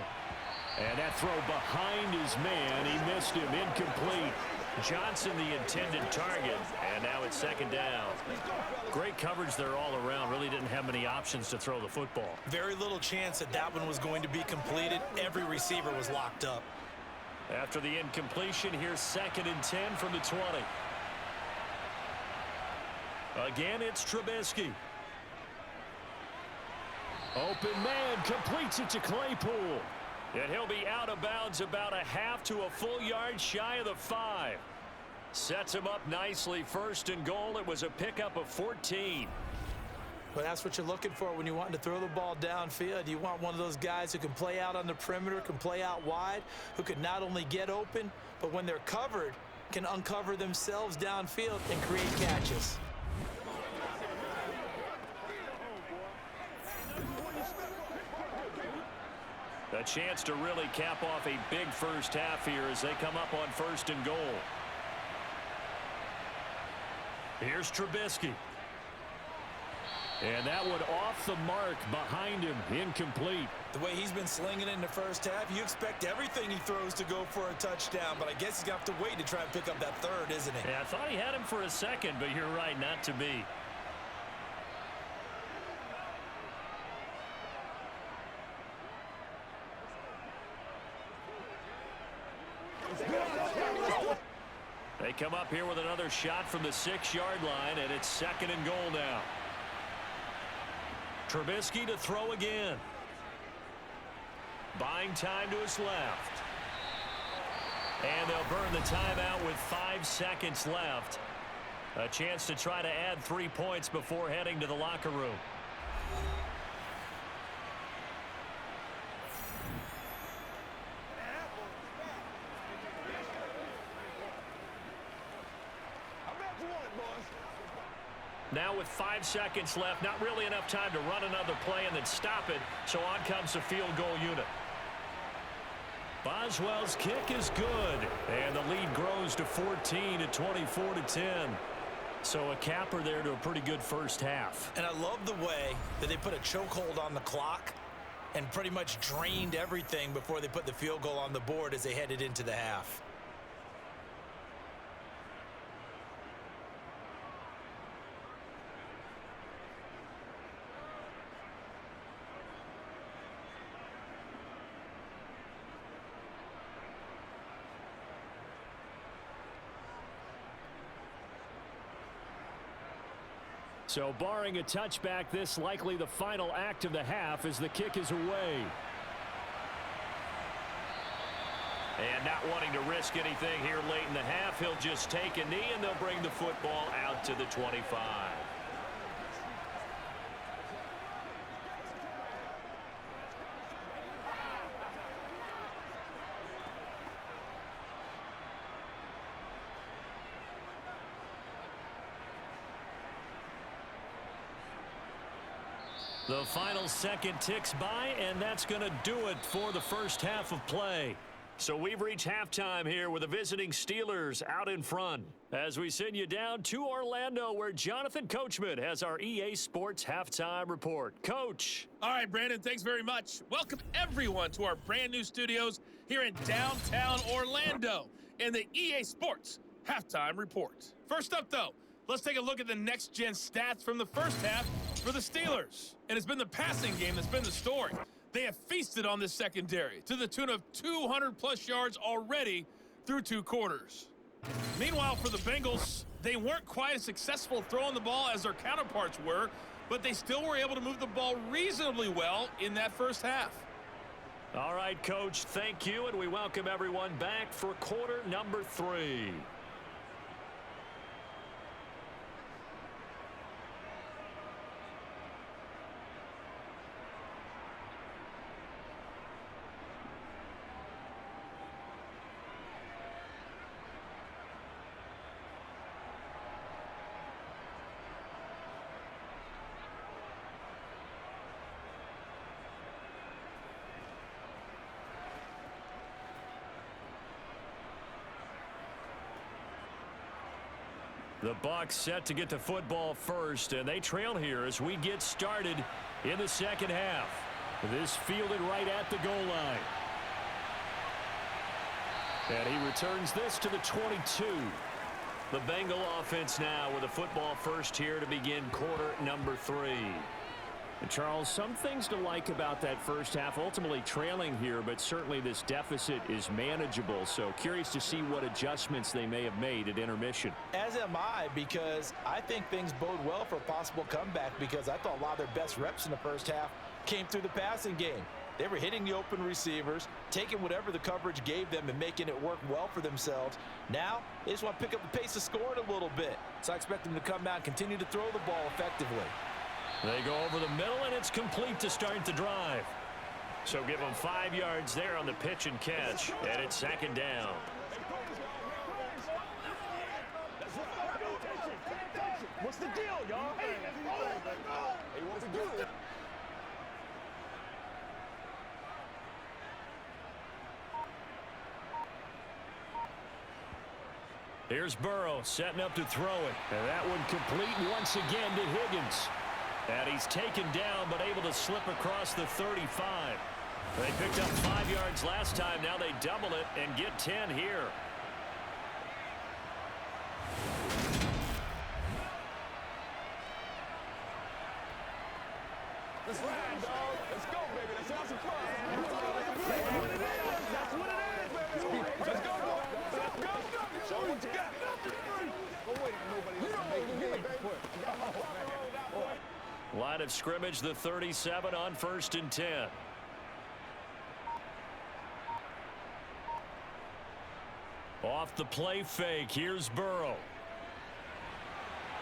And that throw behind his man, he missed him, incomplete. Johnson, the intended target, and now it's 2nd down. Great coverage there all around. Really didn't have many options to throw the football. Very little chance that that one was going to be completed. Every receiver was locked up. After the incompletion, here's 2nd and 10 from the 20. Again, it's Trubisky. Open man, completes it to Claypool. And he'll be out of bounds about a half to a full yard shy of the 5. Sets him up nicely. 1st and goal. It was a pickup of 14. But that's what you're looking for when you want to throw the ball downfield. You want one of those guys who can play out on the perimeter, can play out wide, who can not only get open, but when they're covered, can uncover themselves downfield and create catches. A chance to really cap off a big first half here as they come up on 1st and goal. Here's Trubisky. And that one off the mark behind him, incomplete. The way he's been slinging it in the first half, you expect everything he throws to go for a touchdown, but I guess he's got to wait to try and pick up that 3rd, isn't he? Yeah, I thought he had him for a second, but you're right, not to be. They come up here with another shot from the 6-yard line, and it's 2nd and goal now. Trubisky to throw again. Buying time to his left. And they'll burn the timeout with 5 seconds left. A chance to try to add 3 points before heading to the locker room. Now with 5 seconds left, not really enough time to run another play and then stop it, so on comes the field goal unit. Boswell's kick is good, and the lead grows to 14 at 24-10. So a capper there to a pretty good first half. And I love the way that they put a chokehold on the clock and pretty much drained everything before they put the field goal on the board as they headed into the half. So barring a touchback, this likely the final act of the half as the kick is away. And not wanting to risk anything here late in the half, he'll just take a knee and they'll bring the football out to the 25. The final second ticks by, and that's going to do it for the first half of play. So we've reached halftime here with the visiting Steelers out in front. As we send you down to Orlando, where Jonathan Coachman has our EA Sports Halftime Report. Coach. All right, Brandon, thanks very much. Welcome, everyone, to our brand new studios here in downtown Orlando in the EA Sports Halftime Report. First up, though, let's take a look at the next-gen stats from the first half for the Steelers. And it's been the passing game that's been the story. They have feasted on this secondary to the tune of 200-plus yards already through 2 quarters. Meanwhile, for the Bengals, they weren't quite as successful throwing the ball as their counterparts were, but they still were able to move the ball reasonably well in that first half. All right, Coach, thank you, and we welcome everyone back for quarter number 3. The Bucs set to get the football first, and they trail here as we get started in the second half. This fielded right at the goal line. And he returns this to the 22. The Bengal offense now with a football first here to begin quarter number 3. And Charles, some things to like about that first half, ultimately trailing here, but certainly this deficit is manageable. So curious to see what adjustments they may have made at intermission. As am I, because I think things bode well for a possible comeback, because I thought a lot of their best reps in the first half came through the passing game. They were hitting the open receivers, taking whatever the coverage gave them and making it work well for themselves. Now, they just want to pick up the pace of scoring a little bit. So I expect them to come out and continue to throw the ball effectively. They go over the middle, and it's complete to start the drive. So give them 5 yards there on the pitch and catch, and it's second down. What's the deal, y'all? Hey, what's the deal? Here's Burrow setting up to throw it. And that one complete once again to Higgins. And he's taken down but able to slip across the 35. They picked up 5 yards last time. Now they double it and get 10 here. Let's ride, dog. Let's go, baby. Let's have some fun. That's what it is. That's what it is, baby. Let's go, boy. Let's go. Show me what you got. Oh, wait. Nobody Line of scrimmage, the 37 on 1st and 10. Off the play fake, here's Burrow.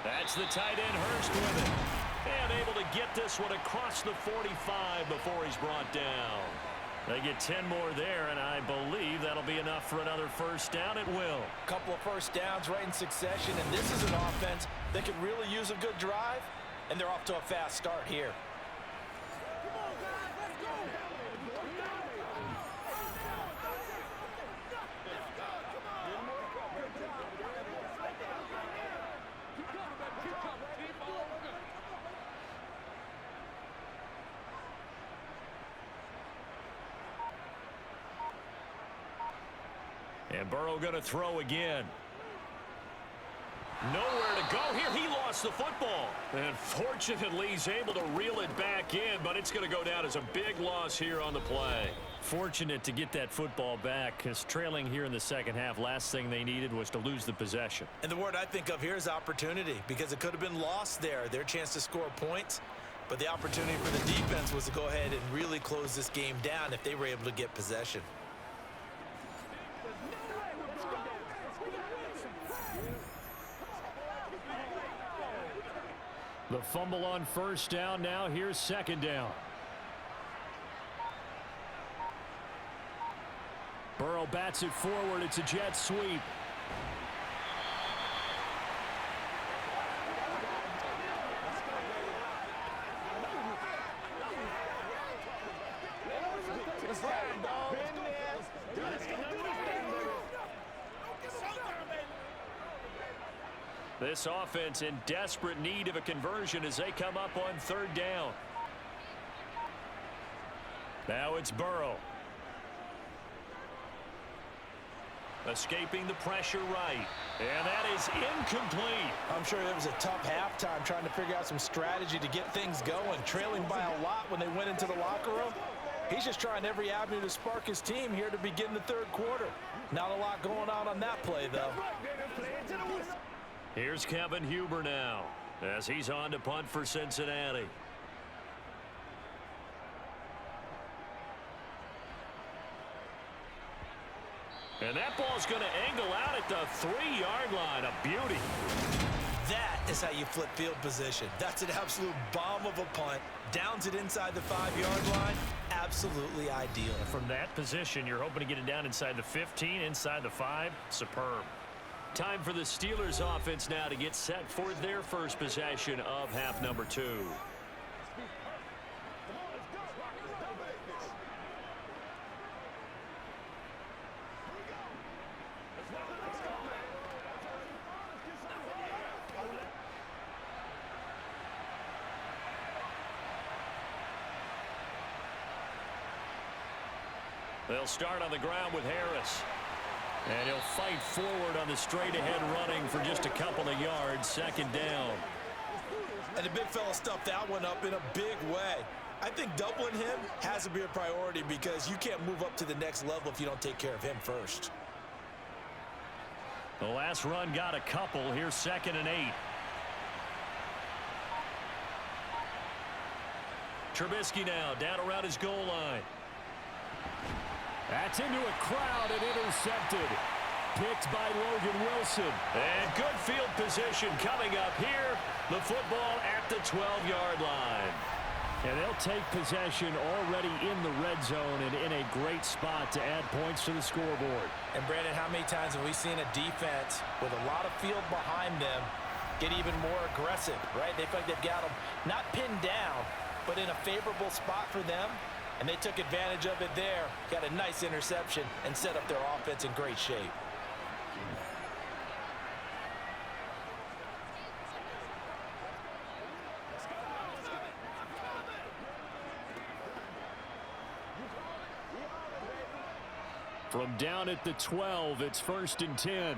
That's the tight end Hurst with it. And able to get this one across the 45 before he's brought down. They get 10 more there, and I believe that'll be enough for another first down. It will. A couple of first downs right in succession, and this is an offense that could really use a good drive, and they're off to a fast start here. And Burrow going to throw again. Nowhere to go here. He lost the football. And fortunately, he's able to reel it back in, but it's going to go down as a big loss here on the play. Fortunate to get that football back, because trailing here in the second half, last thing they needed was to lose the possession. And the word I think of here is opportunity, because it could have been lost there. Their chance to score points, but the opportunity for the defense was to go ahead and really close this game down if they were able to get possession. The fumble on first down. Now here's second down. Burrow bats it forward. It's a jet sweep. This offense in desperate need of a conversion as they come up on third down. Now it's Burrow. Escaping the pressure right. And that is incomplete. I'm sure it was a tough halftime trying to figure out some strategy to get things going. Trailing by a lot when they went into the locker room. He's just trying every avenue to spark his team here to begin the third quarter. Not a lot going on that play, though. Here's Kevin Huber now as he's on to punt for Cincinnati. And that ball's going to angle out at the 3-yard line. A beauty. That is how you flip field position. That's an absolute bomb of a punt. Downs it inside the 5-yard line. Absolutely ideal. From that position, you're hoping to get it down inside the 15, inside the 5. Superb. Time for the Steelers offense now to get set for their first possession of half number 2. They'll start on the ground with Harris. And he'll fight forward on the straight-ahead running for just a couple of yards. Second down. And the big fella stuffed that one up in a big way. I think doubling him has to be a priority because you can't move up to the next level if you don't take care of him first. The last run got a couple. Here's 2nd and 8. Trubisky now down around his goal line. That's into a crowd and intercepted. Picked by Logan Wilson. And good field position coming up here. The football at the 12-yard line. And they'll take possession already in the red zone and in a great spot to add points to the scoreboard. And Brandon, how many times have we seen a defense with a lot of field behind them get even more aggressive, right? They feel like they've got them not pinned down, but in a favorable spot for them. And they took advantage of it there, got a nice interception, and set up their offense in great shape. From down at the 12, it's 1st and 10.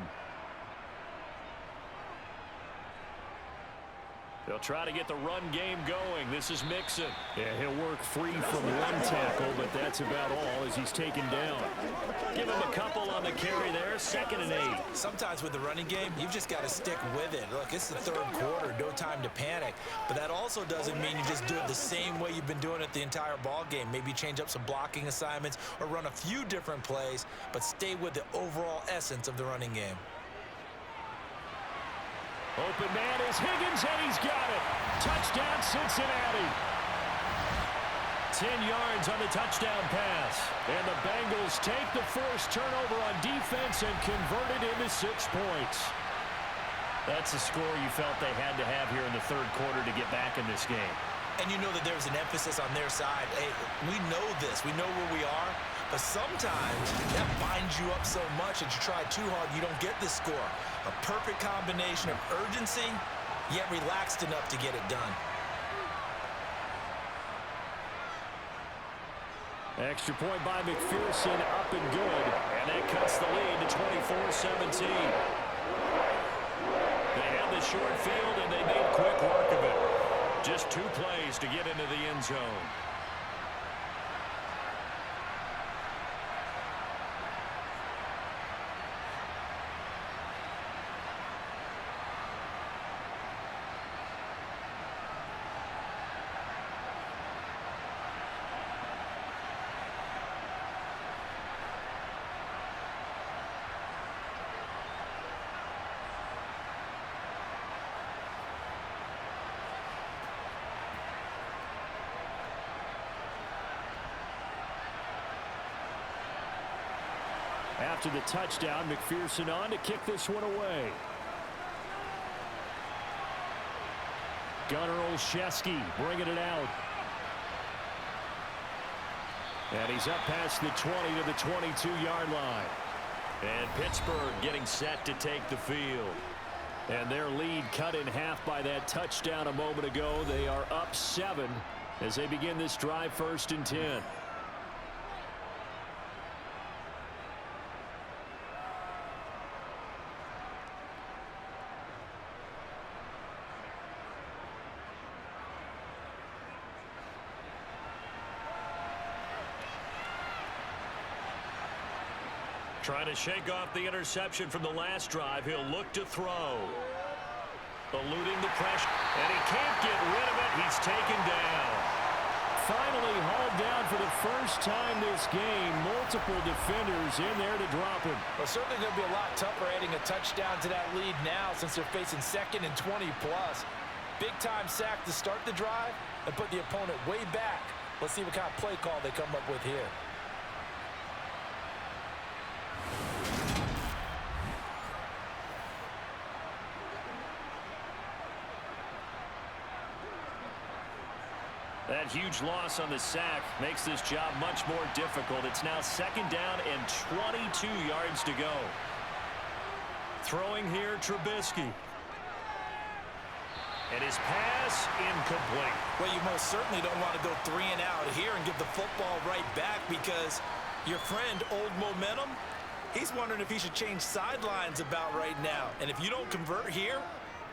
They'll try to get the run game going. This is Mixon. Yeah, he'll work free from one tackle, but that's about all as he's taken down. Give him a couple on the carry there. 2nd and 8. Sometimes with the running game, you've just got to stick with it. Look, it's the third quarter, no time to panic. But that also doesn't mean you just do it the same way you've been doing it the entire ball game. Maybe change up some blocking assignments or run a few different plays, but stay with the overall essence of the running game. Open man is Higgins, and he's got it. Touchdown, Cincinnati. 10 yards on the touchdown pass. And the Bengals take the forced turnover on defense and convert it into 6 points. That's a score you felt they had to have here in the third quarter to get back in this game. And you know that there's an emphasis on their side. Hey, we know this. We know where we are. But sometimes that binds you up so much that you try too hard, you don't get this score. A perfect combination of urgency, yet relaxed enough to get it done. Extra point by McPherson, up and good. And that cuts the lead to 24-17. They had the short field, and they made quick work of it. Just 2 plays to get into the end zone. After the touchdown, McPherson on to kick this one away. Gunnar Olszewski bringing it out. And he's up past the 20 to the 22-yard line. And Pittsburgh getting set to take the field. And their lead cut in half by that touchdown a moment ago. They are up 7 as they begin this drive, 1st and 10. Trying to shake off the interception from the last drive. He'll look to throw. Eluding the pressure. And he can't get rid of it. He's taken down. Finally hauled down for the first time this game. Multiple defenders in there to drop him. Well, certainly going to be a lot tougher adding a touchdown to that lead now since they're facing 2nd and 20+. Big-time sack to start the drive and put the opponent way back. Let's see what kind of play call they come up with here. That huge loss on the sack makes this job much more difficult. It's now 2nd down and 22 yards to go. Throwing here, Trubisky. And his pass incomplete. Well, you most certainly don't want to go 3 and out here and give the football right back because your friend, Old Momentum, he's wondering if he should change sidelines about right now. And if you don't convert here,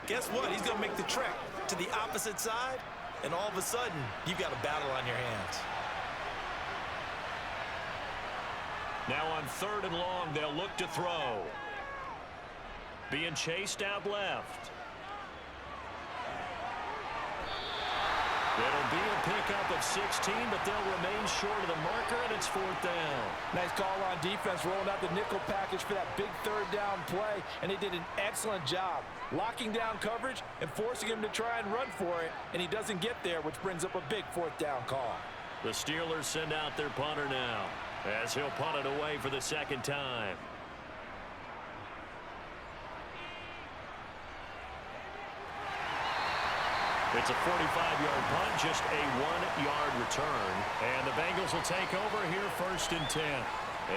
guess what? He's going to make the trek to the opposite side. And all of a sudden, you've got a battle on your hands. Now on 3rd and long, they'll look to throw. Being chased out left. It'll be a pickup of 16, but they'll remain short of the marker, and it's 4th down. Nice call on defense, rolling out the nickel package for that big 3rd down play, and they did an excellent job locking down coverage and forcing him to try and run for it, and he doesn't get there, which brings up a big 4th down call. The Steelers send out their punter now, as he'll punt it away for the 2nd time. It's a 45-yard punt, just a 1-yard return. And the Bengals will take over here, 1st and 10.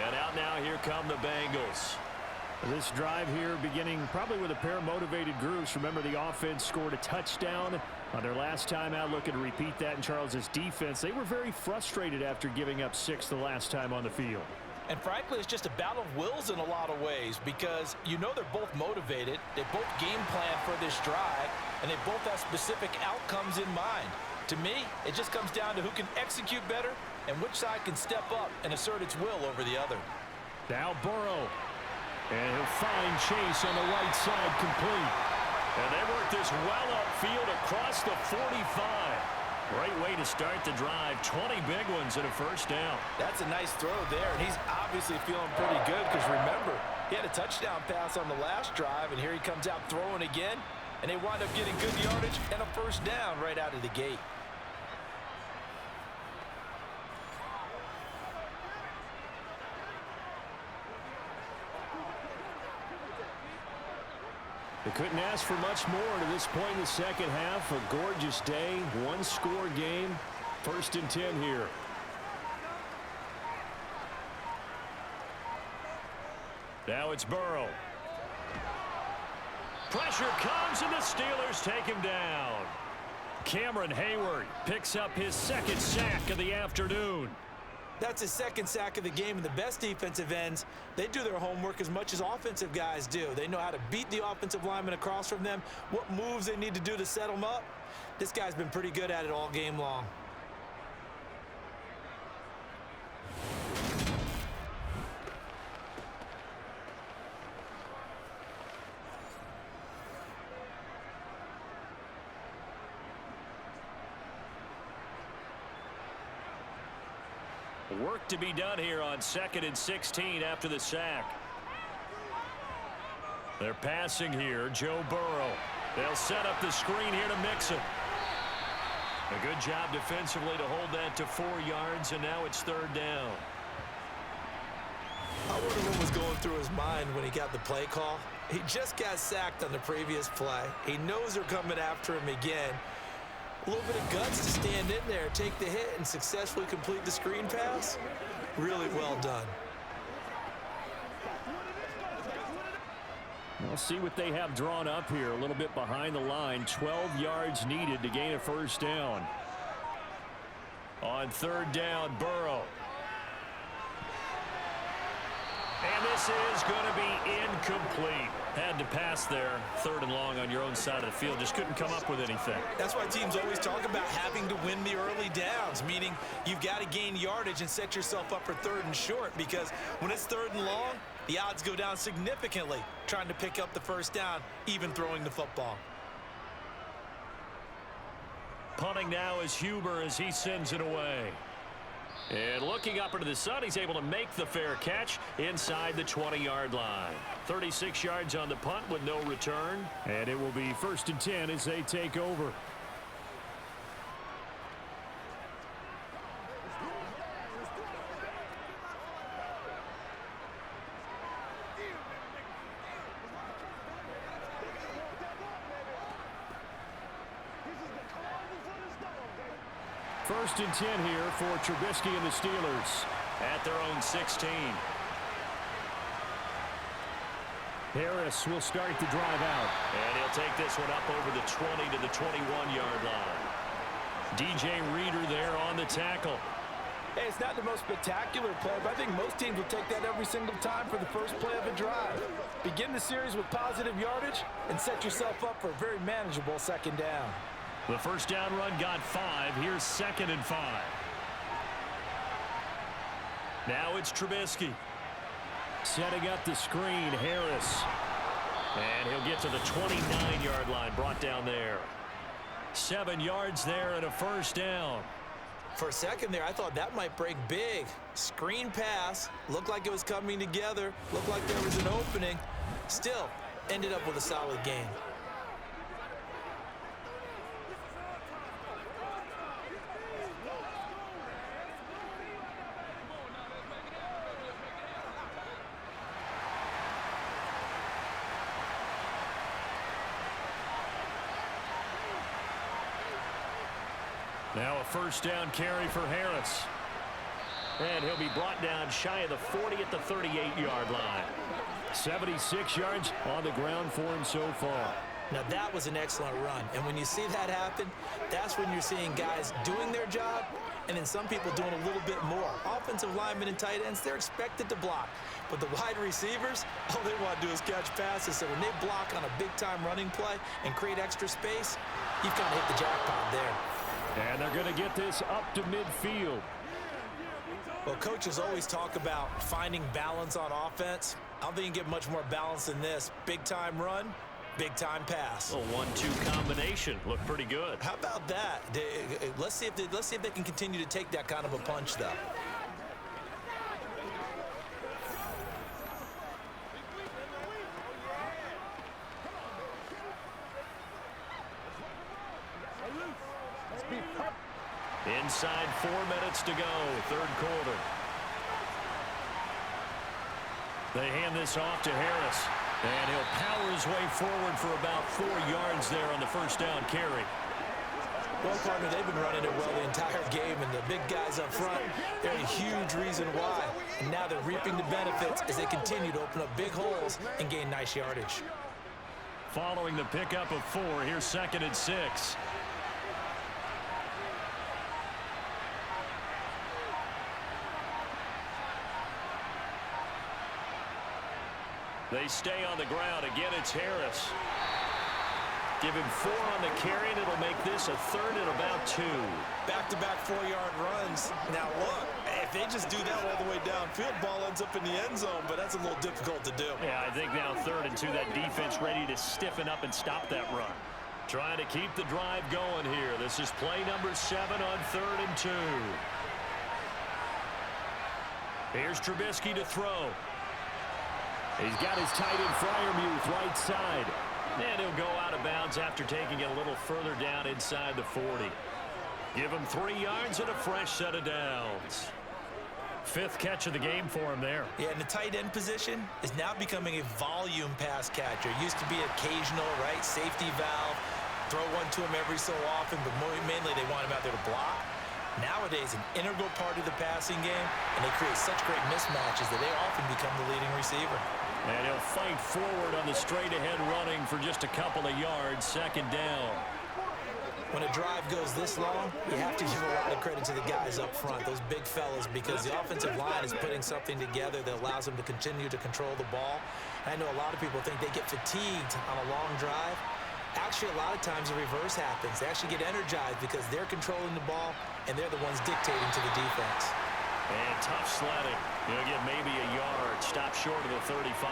And out now, here come the Bengals. This drive here beginning probably with a pair of motivated groups. Remember, the offense scored a touchdown on their last time out. Looking to repeat that in Charles's defense. They were very frustrated after giving up 6 the last time on the field. And frankly, it's just a battle of wills in a lot of ways because you know they're both motivated. They both game plan for this drive, and they both have specific outcomes in mind. To me, it just comes down to who can execute better and which side can step up and assert its will over the other. Now Burrow. And he'll find Chase on the right side, complete. And they work this well upfield across the 45. Great way to start the drive. 20 big ones and a 1st down. That's a nice throw there, and he's obviously feeling pretty good because remember, he had a touchdown pass on the last drive, and here he comes out throwing again, and they wind up getting good yardage and a 1st down right out of the gate. They couldn't ask for much more to this point in the second half. A gorgeous day, one-score game. 1st and 10 here. Now it's Burrow. Pressure comes, and the Steelers take him down. Cameron Hayward picks up his 2nd sack of the afternoon. That's his 2nd sack of the game, and the best defensive ends, they do their homework as much as offensive guys do. They know how to beat the offensive lineman across from them, what moves they need to do to set them up. This guy's been pretty good at it all game long. Work to be done here on 2nd and 16 after the sack. They're passing here. Joe Burrow. They'll set up the screen here to Mixon. A good job defensively to hold that to 4 yards, and now it's 3rd down. I wonder what was going through his mind when he got the play call. He just got sacked on the previous play. He knows they're coming after him again. A little bit of guts to stand in there, take the hit, and successfully complete the screen pass. Really well done. We'll see what they have drawn up here. A little bit behind the line. 12 yards needed to gain a 1st down. On 3rd down, Burrow. And this is going to be incomplete. Had to pass there. 3rd and long on your own side of the field. Just couldn't come up with anything. That's why teams always talk about having to win the early downs, meaning you've got to gain yardage and set yourself up for 3rd and short, because when it's 3rd and long, the odds go down significantly trying to pick up the 1st down, even throwing the football. Punting now is Huber as he sends it away. And looking up into the sun, he's able to make the fair catch inside the 20-yard line. 36 yards on the punt with no return. And it will be 1st and 10 as they take over. First and 10 here for Trubisky and the Steelers at their own 16. Harris will start the drive out. And he'll take this one up over the 20 to the 21-yard line. DJ Reader there on the tackle. Hey, it's not the most spectacular play, but I think most teams will take that every single time for the first play of a drive. Begin the series with positive yardage and set yourself up for a very manageable 2nd down. The 1st down run got 5. Here's 2nd and 5. Now it's Trubisky. Setting up the screen, Harris. And he'll get to the 29-yard line, brought down there. 7 yards there and a 1st down. For a second there, I thought that might break big. Screen pass, looked like it was coming together, looked like there was an opening. Still, ended up with a solid game. Now a 1st down carry for Harris. And he'll be brought down shy of the 40 at the 38-yard line. 76 yards on the ground for him so far. Now that was an excellent run. And when you see that happen, that's when you're seeing guys doing their job and then some people doing a little bit more. Offensive linemen and tight ends, they're expected to block. But the wide receivers, all they want to do is catch passes. So when they block on a big-time running play and create extra space, you've kind of hit the jackpot there. And they're going to get this up to midfield. Well, coaches always talk about finding balance on offense. I don't think you can get much more balance than this. Big-time run, big-time pass. A 1-2 combination. Looked pretty good. How about that? Let's see if they can continue to take that kind of a punch, though. Inside 4 minutes to go, 3rd quarter. They hand this off to Harris. And he'll power his way forward for about 4 yards there on the first down carry. Well, partner, they've been running it well the entire game, and the big guys up front, they're a huge reason why. And now they're reaping the benefits as they continue to open up big holes and gain nice yardage. Following the pickup of 4, here's 2nd and 6. They stay on the ground. Again, it's Harris. Give him 4 on the carry, and it'll make this a 3rd and about 2. Back-to-back 4-yard runs. Now, look, if they just do that all the way downfield, ball ends up in the end zone, but that's a little difficult to do. Yeah, I think now 3rd and 2, that defense ready to stiffen up and stop that run. Trying to keep the drive going here. This is play number 7 on 3rd and 2. Here's Trubisky to throw. He's got his tight end Freiermuth right side. And he'll go out of bounds after taking it a little further down inside the 40. Give him 3 yards and a fresh set of downs. 5th catch of the game for him there. Yeah, and the tight end position is now becoming a volume pass catcher. It used to be occasional, right? Safety valve. Throw one to him every so often, but mainly they want him out there to block. Nowadays, an integral part of the passing game, and they create such great mismatches that they often become the leading receiver. And he'll fight forward on the straight-ahead running for just a couple of yards, 2nd down. When a drive goes this long, you have to give a lot of credit to the guys up front, those big fellas, because the offensive line is putting something together that allows them to continue to control the ball. I know a lot of people think they get fatigued on a long drive. Actually, a lot of times the reverse happens. They actually get energized because they're controlling the ball, and they're the ones dictating to the defense. And tough sledding. He'll get maybe a yard. Stop short of the 35.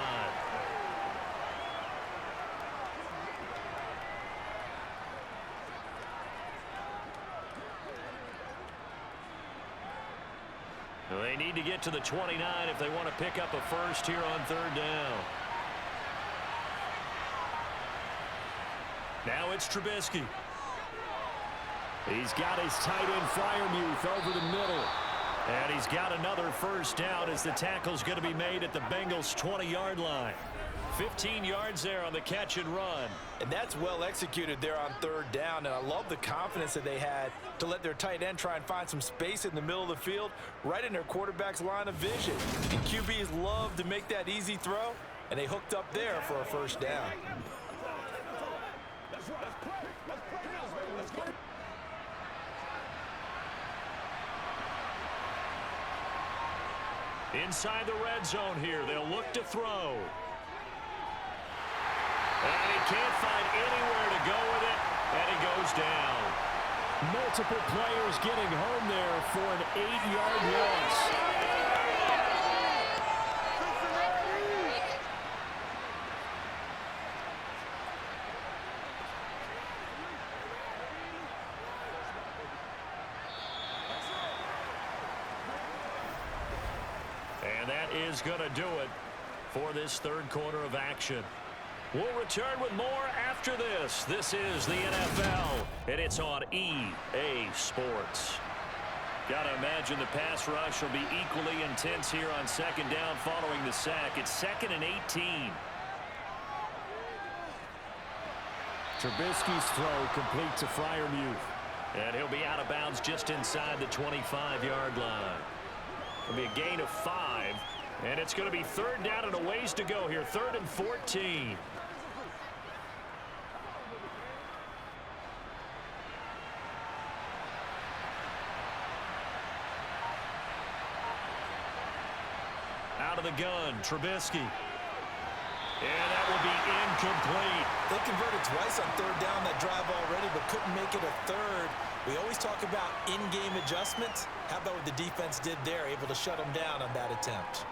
They need to get to the 29 if they want to pick up a first here on 3rd down. Now it's Trubisky. He's got his tight end Freiermuth over the middle. And he's got another first down as the tackle's going to be made at the Bengals' 20-yard line. 15 yards there on the catch and run. And that's well executed there on 3rd down. And I love the confidence that they had to let their tight end try and find some space in the middle of the field, right in their quarterback's line of vision. And QBs love to make that easy throw, and they hooked up there for a first down. Inside the red zone here, they'll look to throw. And he can't find anywhere to go with it, and he goes down. Multiple players getting home there for an 8-yard loss. And that is going to do it for this 3rd quarter of action. We'll return with more after this. This is the NFL, and it's on EA Sports. Got to imagine the pass rush will be equally intense here on 2nd down following the sack. It's 2nd and 18. Trubisky's throw complete to Freiermuth. And he'll be out of bounds just inside the 25-yard line. It'll be a gain of 5, and it's going to be 3rd down and a ways to go here. 3rd and 14. Out of the gun, Trubisky. And that will be incomplete. They converted twice on 3rd down that drive already, but couldn't make it a 3rd. We always talk about in-game adjustments. How about what the defense did there, able to shut them down on that attempt?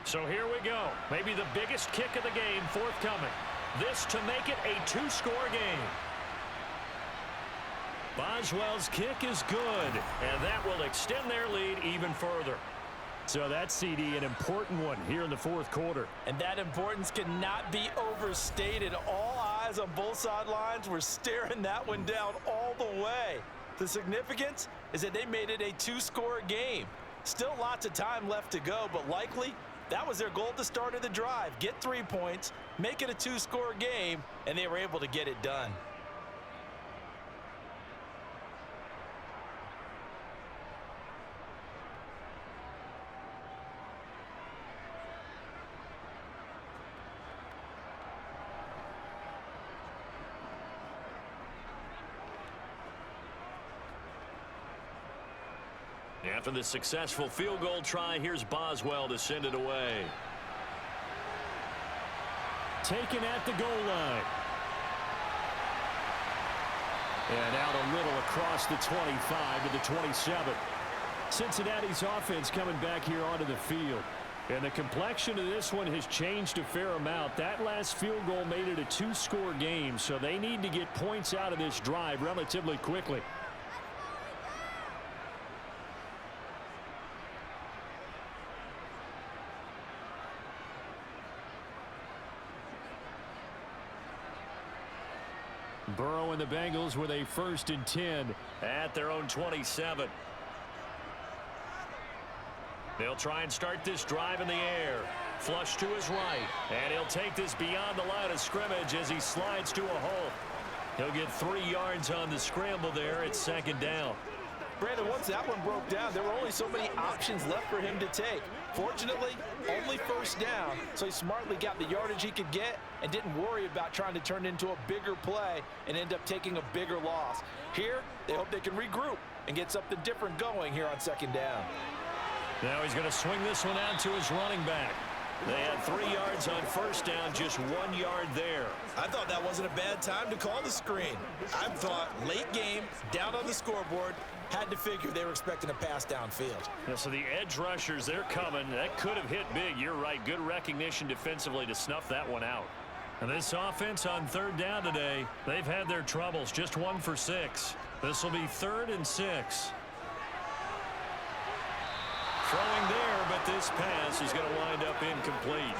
So here we go. Maybe the biggest kick of the game forthcoming. This to make it a 2-score game. Boswell's kick is good, and that will extend their lead even further. So that's, CD, an important one here in the 4th quarter. And that importance cannot be overstated. All eyes on both sidelines were staring that one down all the way. The significance is that they made it a 2-score game. Still lots of time left to go, but likely that was their goal at the start of the drive. Get 3 points, make it a 2-score game, and they were able to get it done. After the successful field goal try, here's Boswell to send it away. Taken at the goal line. And out a little across the 25 to the 27. Cincinnati's offense coming back here onto the field. And the complexion of this one has changed a fair amount. That last field goal made it a 2-score game, so they need to get points out of this drive relatively quickly. Burrow and the Bengals with a 1st and 10 at their own 27. They'll try and start this drive in the air. Flush to his right. And he'll take this beyond the line of scrimmage as he slides to a hole. He'll get 3 yards on the scramble there. It's 2nd down. Brandon, once that one broke down, there were only so many options left for him to take. Fortunately, only 1st down, so he smartly got the yardage he could get and didn't worry about trying to turn it into a bigger play and end up taking a bigger loss. Here, they hope they can regroup and get something different going here on 2nd down. Now he's going to swing this one out to his running back. They had 3 yards on 1st down, just 1 yard there. I thought that wasn't a bad time to call the screen. I thought late game, down on the scoreboard, had to figure they were expecting a pass downfield. Yeah, so the edge rushers, they're coming. That could have hit big. You're right. Good recognition defensively to snuff that one out. And this offense on 3rd down today, they've had their troubles. Just 1 for 6. This will be 3rd and 6. Throwing there, but this pass is going to wind up incomplete.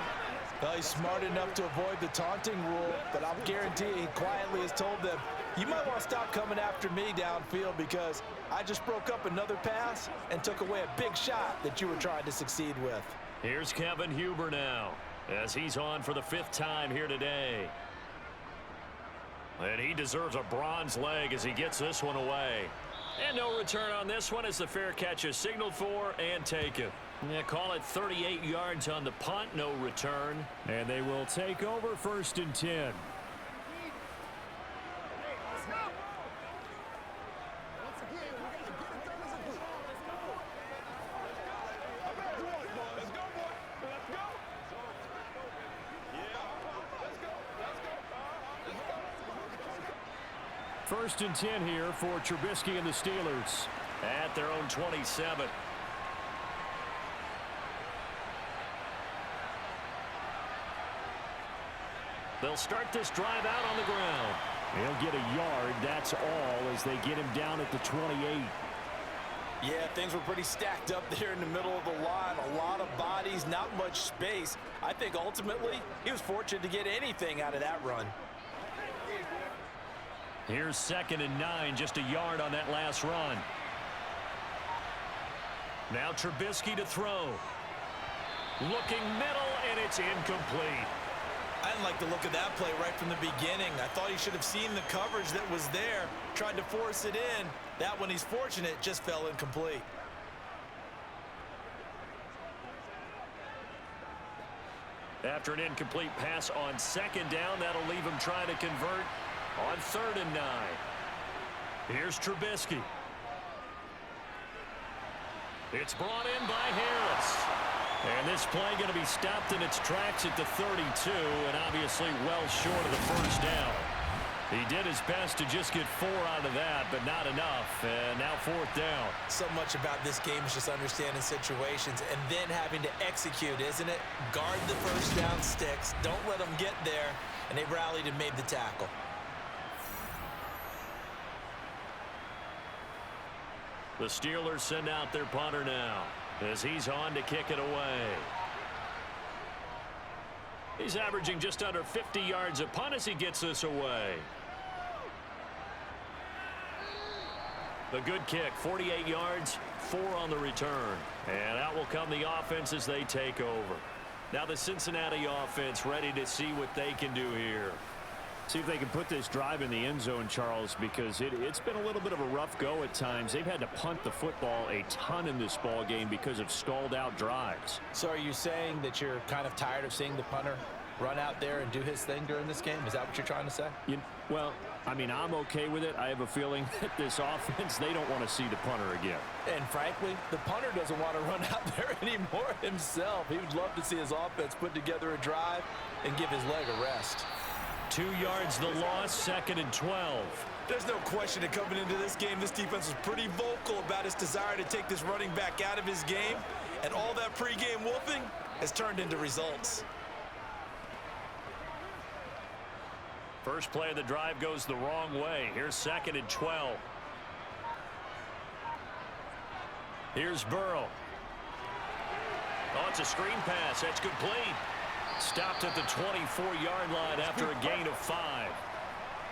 Well, he's smart enough to avoid the taunting rule, but I'll guarantee he quietly has told them, you might want to stop coming after me downfield because I just broke up another pass and took away a big shot that you were trying to succeed with. Here's Kevin Huber now as he's on for the 5th time here today. And he deserves a bronze leg as he gets this one away. And no return on this one as the fair catch is signaled for and taken. Yeah, call it 38 yards on the punt, no return. And they will take over 1st and 10. First and 10 here for Trubisky and the Steelers. At their own 27. They'll start this drive out on the ground. He'll get a yard, that's all, as they get him down at the 28. Yeah, things were pretty stacked up there in the middle of the line. A lot of bodies, not much space. I think ultimately he was fortunate to get anything out of that run. Here's 2nd and 9, just a yard on that last run. Now Trubisky to throw. Looking middle, and it's incomplete. I didn't like the look of that play right from the beginning. I thought he should have seen the coverage that was there, tried to force it in. That one, he's fortunate, just fell incomplete. After an incomplete pass on 2nd down, that'll leave him trying to convert on 3rd and 9. Here's Trubisky. It's brought in by Harris. And this play going to be stopped in its tracks at the 32, and obviously well short of the 1st down. He did his best to just get 4 out of that, but not enough. And now 4th down. So much about this game is just understanding situations and then having to execute, isn't it? Guard the 1st down sticks. Don't let them get there. And they rallied and made the tackle. The Steelers send out their punter now as he's on to kick it away. He's averaging just under 50 yards a punt as he gets this away. The good kick, 48 yards, 4 on the return. And out will come the offense as they take over. Now the Cincinnati offense ready to see what they can do here. See if they can put this drive in the end zone, Charles, because it's been a little bit of a rough go at times. They've had to punt the football a ton in this ball game because of stalled out drives. So are you saying that you're kind of tired of seeing the punter run out there and do his thing during this game? Is that what you're trying to say? Well, I mean, I'm okay with it. I have a feeling that this offense, they don't want to see the punter again. And frankly, the punter doesn't want to run out there anymore himself. He would love to see his offense put together a drive and give his leg a rest. 2 yards the loss, 2nd and 12. There's no question that coming into this game, this defense was pretty vocal about its desire to take this running back out of his game. And all that pregame wolfing has turned into results. First play of the drive goes the wrong way. Here's 2nd and 12. Here's Burrow. Oh, it's a screen pass. That's complete. Stopped at the 24-yard line after a gain of 5.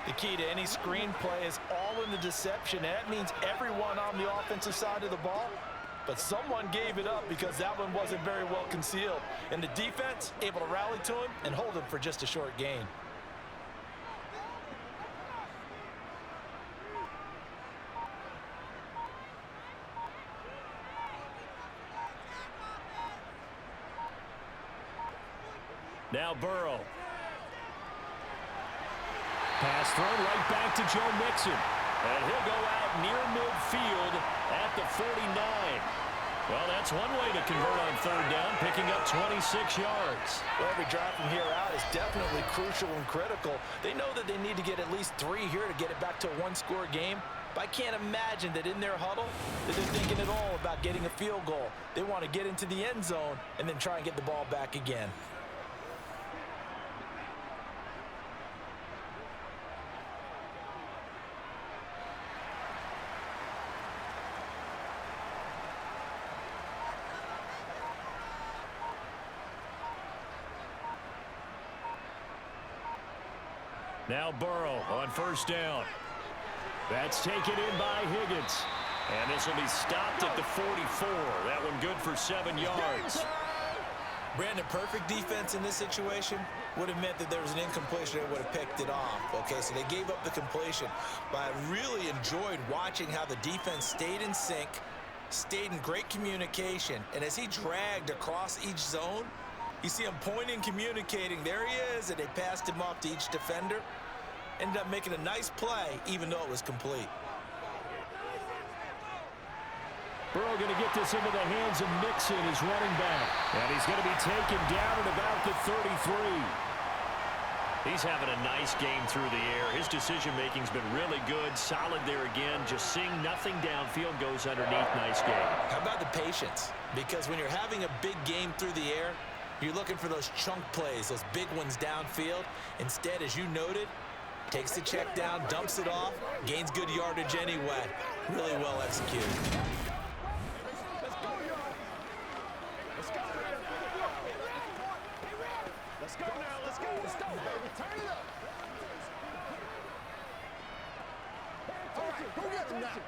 The key to any screen play is all in the deception. And that means everyone on the offensive side of the ball. But someone gave it up because that one wasn't very well concealed. And the defense able to rally to him and hold him for just a short gain. Now Burrow. Pass thrown right back to Joe Mixon. And he'll go out near midfield at the 49. Well, that's one way to convert on 3rd down, picking up 26 yards. Well, every drive from here out is definitely crucial and critical. They know that they need to get at least 3 here to get it back to a one-score game. But I can't imagine that in their huddle that they're thinking at all about getting a field goal. They want to get into the end zone and then try and get the ball back again. Now Burrow on 1st down. That's taken in by Higgins. And this will be stopped at the 44. That one good for 7 yards. Brandon, perfect defense in this situation would have meant that there was an incompletion and would have picked it off. Okay, so they gave up the completion. But I really enjoyed watching how the defense stayed in sync, stayed in great communication. And as he dragged across each zone, you see him pointing, communicating. There he is, and they passed him off to each defender. Ended up making a nice play, even though it was complete. Burrow going to get this into the hands of Mixon, his running back. And he's going to be taken down at about the 33. He's having a nice game through the air. His decision-making's been really good. Solid there again. Just seeing nothing downfield goes underneath. Nice game. How about the patience? Because when you're having a big game through the air, you're looking for those chunk plays, those big ones downfield. Instead, as you noted, takes the check down, dumps it off, gains good yardage anyway. Really well executed. Let's go, y'all. Let's go. Let's go now. Let's go. Let's go, baby. Turn it up. All right, go get them now.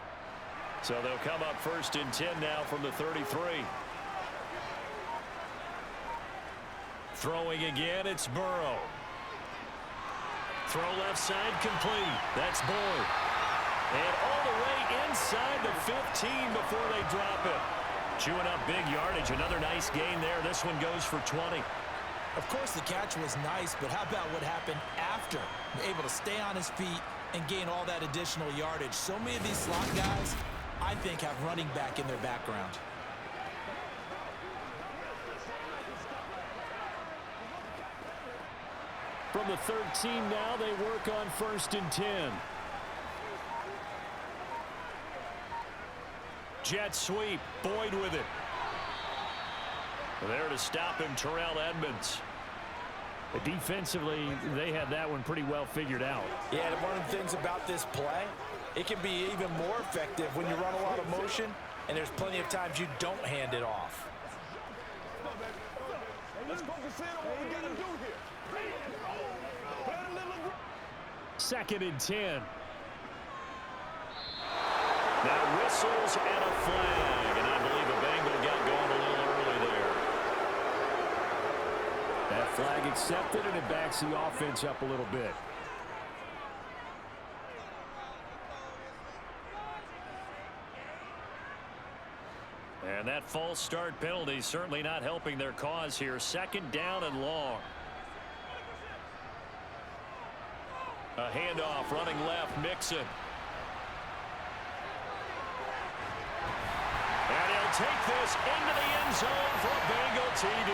So they'll come up 1st and 10 now from the 33. Throwing again, it's Burrow. Throw left side complete. That's Boyd. And all the way inside the 15 before they drop it. Chewing up big yardage. Another nice gain there. This one goes for 20. Of course, the catch was nice, but how about what happened after? Able to stay on his feet and gain all that additional yardage. So many of these slot guys, I think, have running back in their background. From the 13 now, they work on 1st and 10. Jet sweep. Boyd with it. There to stop him, Terrell Edmonds. Defensively, they had that one pretty well figured out. Yeah, and one of the things about this play, it can be even more effective when you run a lot of motion, and there's plenty of times you don't hand it off. Let's focus in on what we got to do here. 2nd and 10. That whistles and a flag, and I believe a Bengal got going a little early there. That flag accepted, and it backs the offense up a little bit. And that false start penalty certainly not helping their cause here. 2nd down and long. A handoff running left, Mixon. And he'll take this into the end zone for a Bengal TD.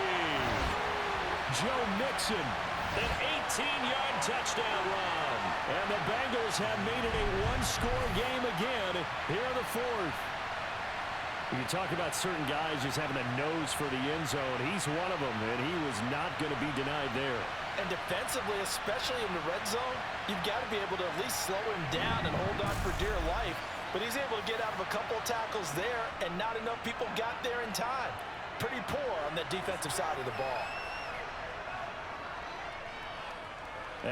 Joe Mixon. An 18-yard touchdown run. And the Bengals have made it a one-score game again here in the 4th. You talk about certain guys just having a nose for the end zone. He's one of them, and he was not going to be denied there. And defensively, especially in the red zone, you've got to be able to at least slow him down and hold on for dear life. But he's able to get out of a couple of tackles there, and not enough people got there in time. Pretty poor on that defensive side of the ball.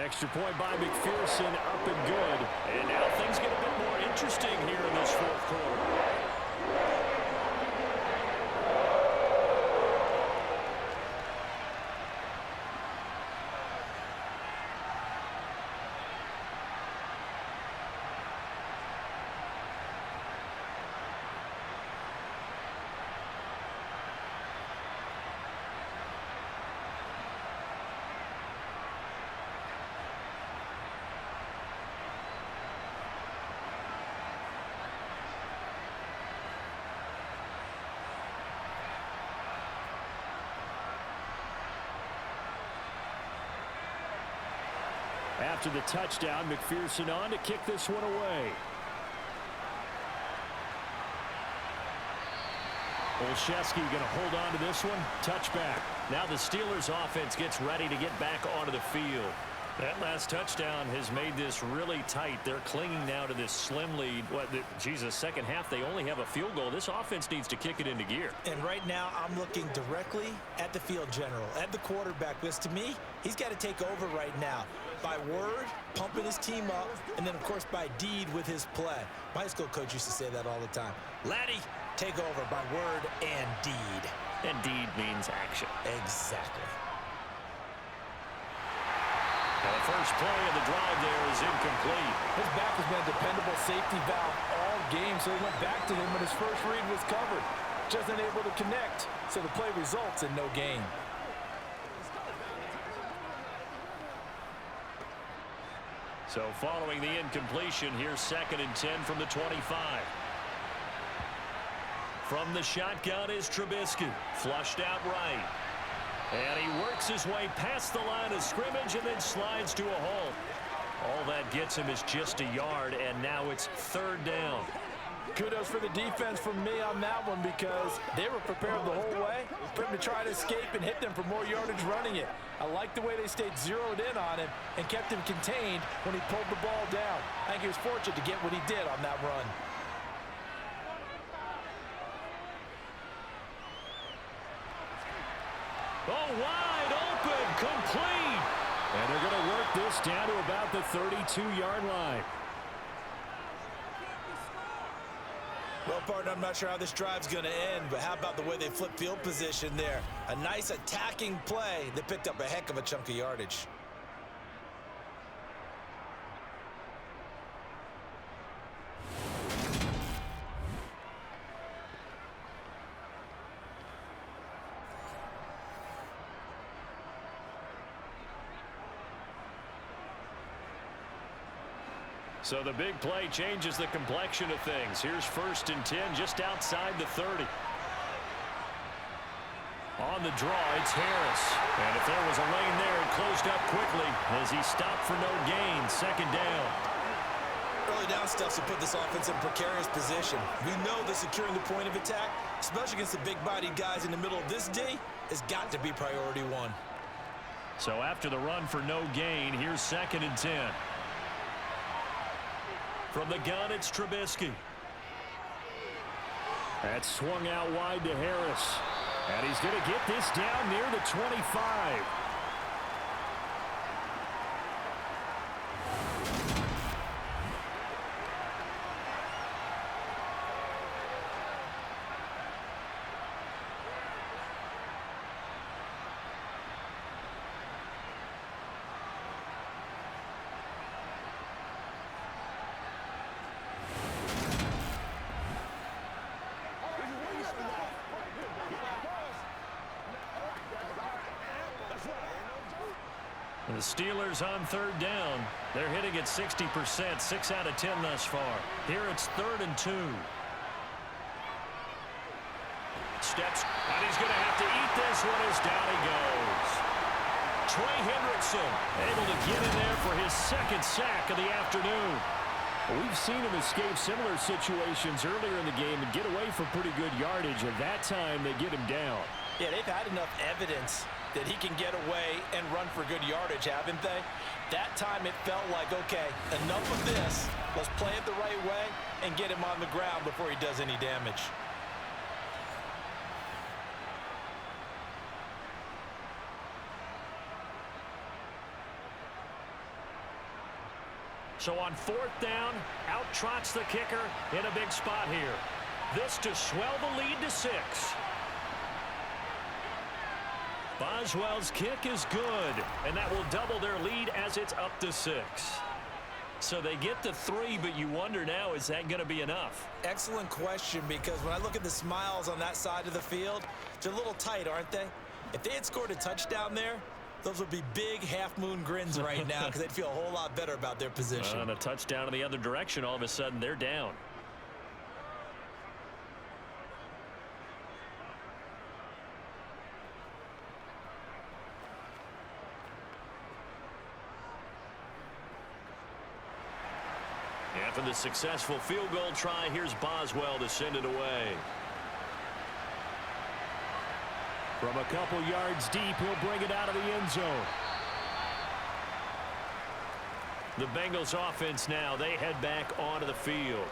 Extra point by McPherson, up and good. And now things get a bit more interesting here in this 4th quarter. After the touchdown, McPherson on to kick this one away. Olszewski going to hold on to this one. Touchback. Now the Steelers offense gets ready to get back onto the field. That last touchdown has made this really tight. They're clinging now to this slim lead. Second half, they only have a field goal. This offense needs to kick it into gear. And right now, I'm looking directly at the field general, at the quarterback. Because to me, he's got to take over right now. By word, pumping his team up, and then, of course, by deed with his play. My high school coach used to say that all the time. Laddie, take over by word and deed. And deed means action. Exactly. Now the first play of the drive there is incomplete. His back has been a dependable safety valve all game, so he went back to him when his first read was covered. Just unable to connect, so the play results in no gain. So following the incompletion, here's 2nd and 10 from the 25. From the shotgun is Trubisky. Flushed out right. And he works his way past the line of scrimmage and then slides to a halt. All that gets him is just a yard, and now it's 3rd down. Kudos for the defense from me on that one because they were prepared the whole way for him to try to escape and hit them for more yardage running it. I like the way they stayed zeroed in on him and kept him contained when he pulled the ball down. I think he was fortunate to get what he did on that run. Oh, wide open, complete. And they're going to work this down to about the 32-yard line. Well, partner, I'm not sure how this drive's going to end, but how about the way they flip field position there? A nice attacking play that picked up a heck of a chunk of yardage. So the big play changes the complexion of things. Here's 1st and 10 just outside the 30. On the draw, it's Harris. And if there was a lane there, it closed up quickly as he stopped for no gain. 2nd down. Early down stuff to put this offense in precarious position. We know that securing the point of attack, especially against the big-bodied guys in the middle of this D, has got to be priority one. So after the run for no gain, here's 2nd and 10. From the gun, it's Trubisky. That swung out wide to Harris. And he's going to get this down near the 25. Steelers on third down. They're hitting at 60%, 6 out of 10 thus far. Here it's 3rd and 2. Steps, and he's going to have to eat this one as down he goes. Trey Hendrickson able to get in there for his 2nd sack of the afternoon. Well, we've seen him escape similar situations earlier in the game and get away for pretty good yardage, and that time they get him down. Yeah, they've had enough evidence that he can get away and run for good yardage, haven't they? That time it felt like, okay, enough of this. Let's play it the right way and get him on the ground before he does any damage. So on 4th down, out trots the kicker in a big spot here. This to swell the lead to 6. Boswell's kick is good, and that will double their lead as it's up to 6. So they get to 3, but you wonder now, is that going to be enough? Excellent question, because when I look at the smiles on that side of the field, they're a little tight, aren't they? If they had scored a touchdown there, those would be big half-moon grins right now because they'd feel a whole lot better about their position. And a touchdown in the other direction, all of a sudden they're down. After the successful field goal try, here's Boswell to send it away. From a couple yards deep, he'll bring it out of the end zone. The Bengals offense now, they head back onto the field.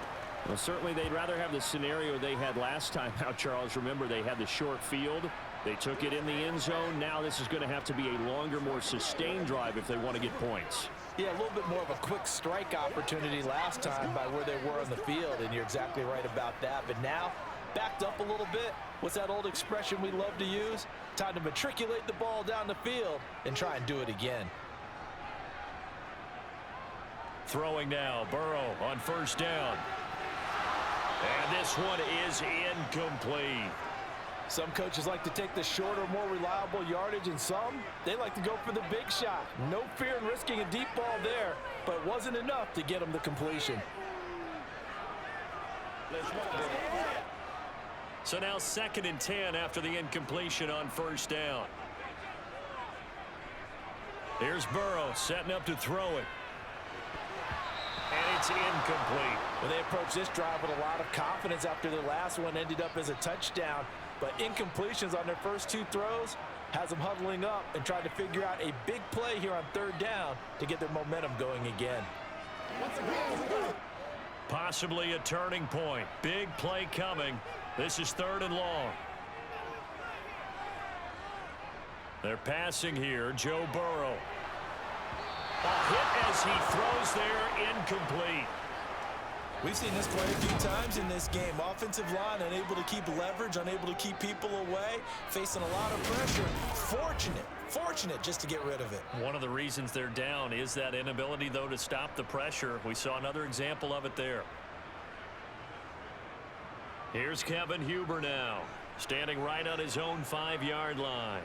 Well, certainly they'd rather have the scenario they had last time out, Charles. Remember, they had the short field. They took it in the end zone. Now this is going to have to be a longer, more sustained drive if they want to get points. Yeah, a little bit more of a quick strike opportunity last time by where they were on the field, and you're exactly right about that. But now, backed up a little bit. What's that old expression we love to use? Time to matriculate the ball down the field and try and do it again. Throwing now, Burrow on 1st down. And this one is incomplete. Some coaches like to take the shorter, more reliable yardage, and some, they like to go for the big shot. No fear in risking a deep ball there, but it wasn't enough to get them the completion. So now 2nd and 10 after the incompletion on 1st down. Here's Burrow setting up to throw it. And it's incomplete. Well, they approached this drive with a lot of confidence after their last one ended up as a touchdown. But incompletions on their first 2 throws has them huddling up and trying to figure out a big play here on 3rd down to get their momentum going again. Possibly a turning point. Big play coming. This is 3rd and long. They're passing here. Joe Burrow. A hit as he throws there, incomplete. We've seen this quite a few times in this game. Offensive line unable to keep leverage, unable to keep people away, facing a lot of pressure. Fortunate just to get rid of it. One of the reasons they're down is that inability, though, to stop the pressure. We saw another example of it there. Here's Kevin Huber now, standing right on his own 5-yard line.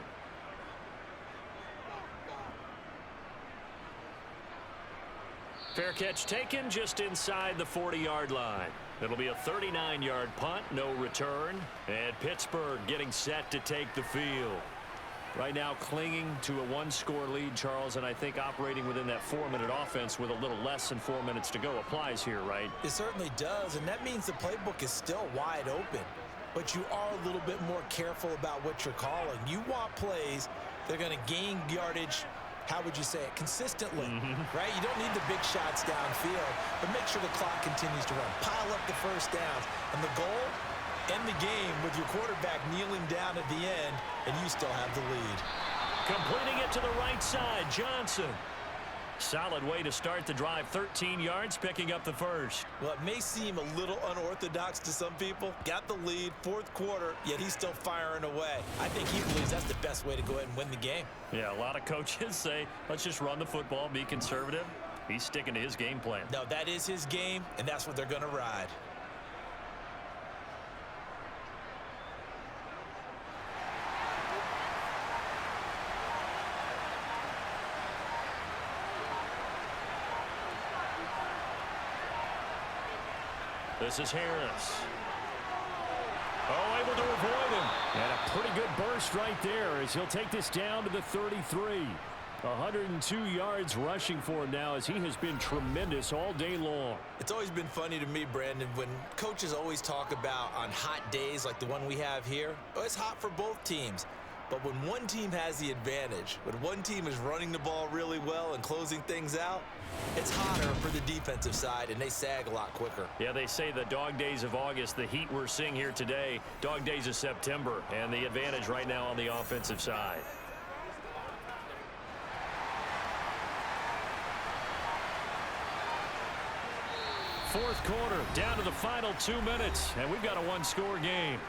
Fair catch taken just inside the 40-yard line. It'll be a 39-yard punt, no return. And Pittsburgh getting set to take the field. Right now clinging to a 1-score lead, Charles, and I think operating within that 4-minute offense with a little less than 4 minutes to go applies here, right? It certainly does, and that means the playbook is still wide open. But you are a little bit more careful about what you're calling. You want plays that are going to gain yardage, how would you say it, consistently, right? You don't need the big shots downfield, but make sure the clock continues to run. Pile up the first downs. And the goal, end the game with your quarterback kneeling down at the end, and you still have the lead. Completing it to the right side, Johnson. Solid way to start the drive, 13 yards, picking up the first. Well, it may seem a little unorthodox to some people. Got the lead, 4th quarter, yet he's still firing away. I think he believes that's the best way to go ahead and win the game. Yeah, a lot of coaches say, let's just run the football, be conservative. He's sticking to his game plan. No, that is his game, and that's what they're going to ride. This is Harris. Oh, able to avoid him. And a pretty good burst right there as he'll take this down to the 33. 102 yards rushing for him now as he has been tremendous all day long. It's always been funny to me, Brandon, when coaches always talk about on hot days like the one we have here. Oh, it's hot for both teams. But when one team has the advantage, when one team is running the ball really well and closing things out, it's hotter for the defensive side, and they sag a lot quicker. Yeah, they say the dog days of August, the heat we're seeing here today, dog days of September, and the advantage right now on the offensive side. Fourth quarter, down to the final 2 minutes, and we've got a one-score game.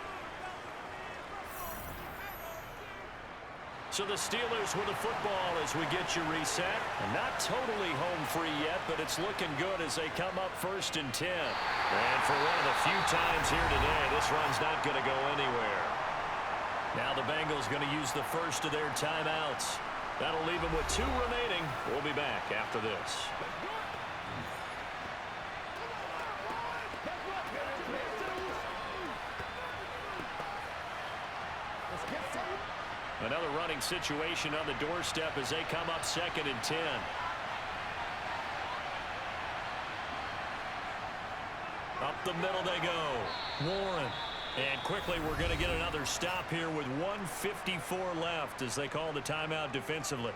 So the Steelers with the football as we get you reset. And not totally home free yet, but it's looking good as they come up 1st and 10. And for one of the few times here today, this run's not going to go anywhere. Now the Bengals going to use the first of their timeouts. That'll leave them with 2 remaining. We'll be back after this. Another running situation on the doorstep as they come up 2nd and 10. Up the middle they go. Warren. And quickly we're going to get another stop here with 1:54 left as they call the timeout defensively.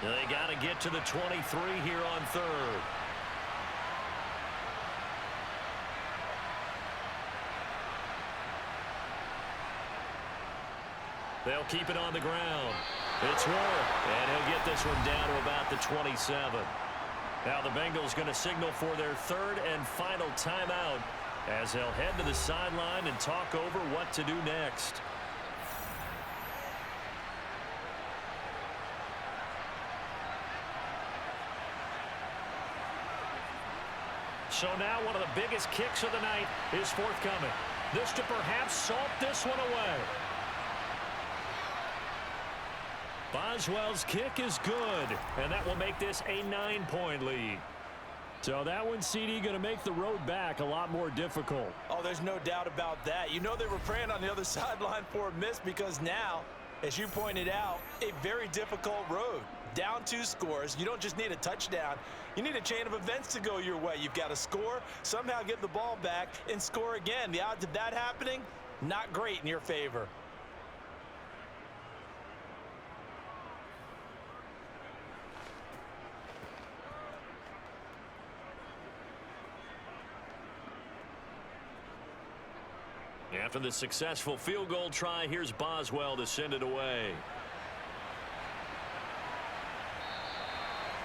They got to get to the 23 here on 3rd. They'll keep it on the ground. It's Warren, and he'll get this one down to about the 27. Now the Bengals going to signal for their 3rd and final timeout as they'll head to the sideline and talk over what to do next. So now one of the biggest kicks of the night is forthcoming. This to perhaps salt this one away. Boswell's kick is good, and that will make this a 9-point lead. So that one, CD, going to make the road back a lot more difficult. Oh, there's no doubt about that. You know they were praying on the other sideline for a miss because now, as you pointed out, a very difficult road. Down 2 scores. You don't just need a touchdown. You need a chain of events to go your way. You've got to score, somehow get the ball back, and score again. The odds of that happening, not great in your favor. After the successful field goal try, here's Boswell to send it away.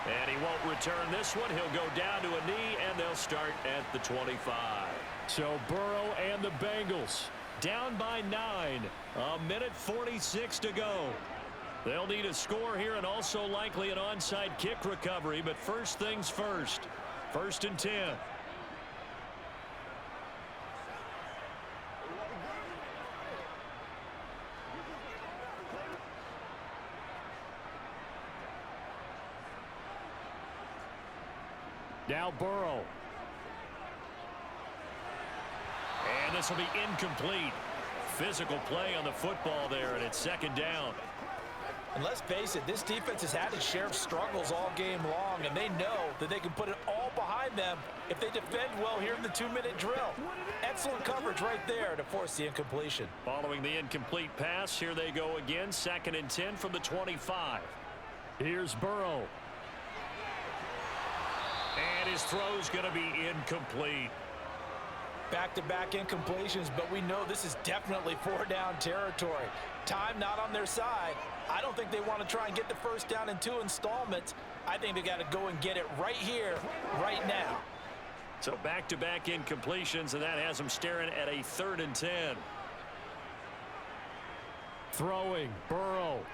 And he won't return this one. He'll go down to a knee, and they'll start at the 25. So Burrow and the Bengals down by 9. 1:46 to go. They'll need a score here and also likely an onside kick recovery. But first things first. 1st and 10. Now Burrow. And this will be incomplete. Physical play on the football there, and it's 2nd down. And let's face it, this defense has had its share of struggles all game long, and they know that they can put it all behind them if they defend well here in the 2-minute drill. Excellent coverage right there to force the incompletion. Following the incomplete pass, here they go again. 2nd and 10 from the 25. Here's Burrow. And his throw's going to be incomplete. Back-to-back incompletions, but we know this is definitely 4-down territory. Time not on their side. I don't think they want to try and get the first down in 2 installments. I think they got to go and get it right here, right now. So back-to-back incompletions, and that has them staring at a 3rd and 10. Throwing, Burrow.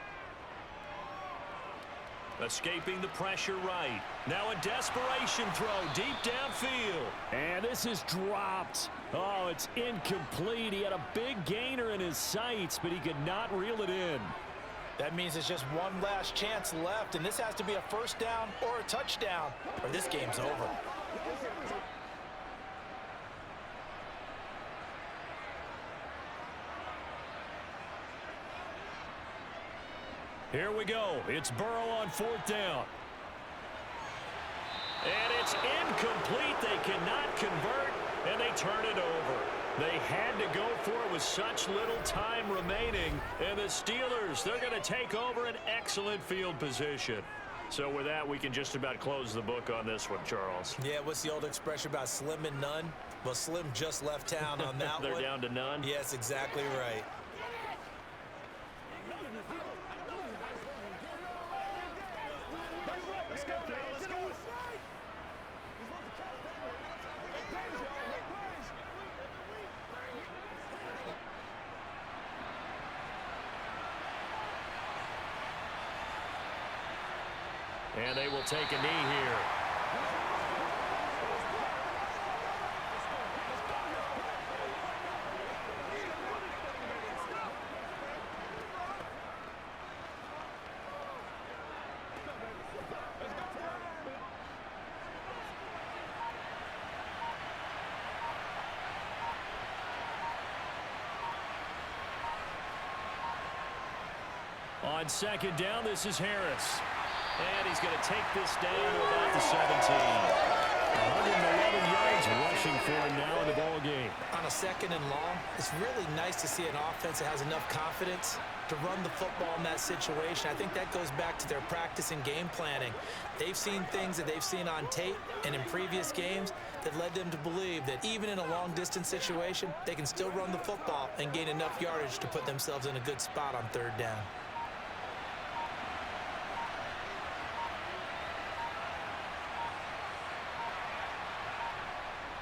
Escaping the pressure right. Now a desperation throw deep downfield. And this is dropped. Oh, it's incomplete. He had a big gainer in his sights, but he could not reel it in. That means there's just one last chance left, and this has to be a first down or a touchdown, or this game's over. Here we go. It's Burrow on 4th down. And it's incomplete. They cannot convert, and they turn it over. They had to go for it with such little time remaining. And the Steelers, they're going to take over an excellent field position. So with that, we can just about close the book on this one, Charles. Yeah, what's the old expression about slim and none? Well, Slim just left town on that They're one. down to none? Yes, exactly right. And they will take a knee here. On 2nd down, this is Harris. And he's going to take this down to about the 17. 111 yards rushing for him now in the ball game. On a 2nd and long, it's really nice to see an offense that has enough confidence to run the football in that situation. I think that goes back to their practice and game planning. They've seen things that they've seen on tape and in previous games that led them to believe that even in a long-distance situation, they can still run the football and gain enough yardage to put themselves in a good spot on 3rd down.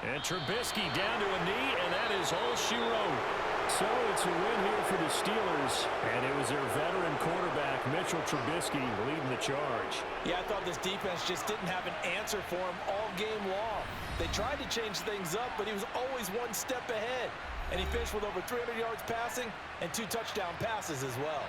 And Trubisky down to a knee, and that is all she wrote. So it's a win here for the Steelers, and it was their veteran quarterback, Mitchell Trubisky, leading the charge. Yeah, I thought this defense just didn't have an answer for him all game long. They tried to change things up, but he was always one step ahead. And he finished with over 300 yards passing and 2 touchdown passes as well.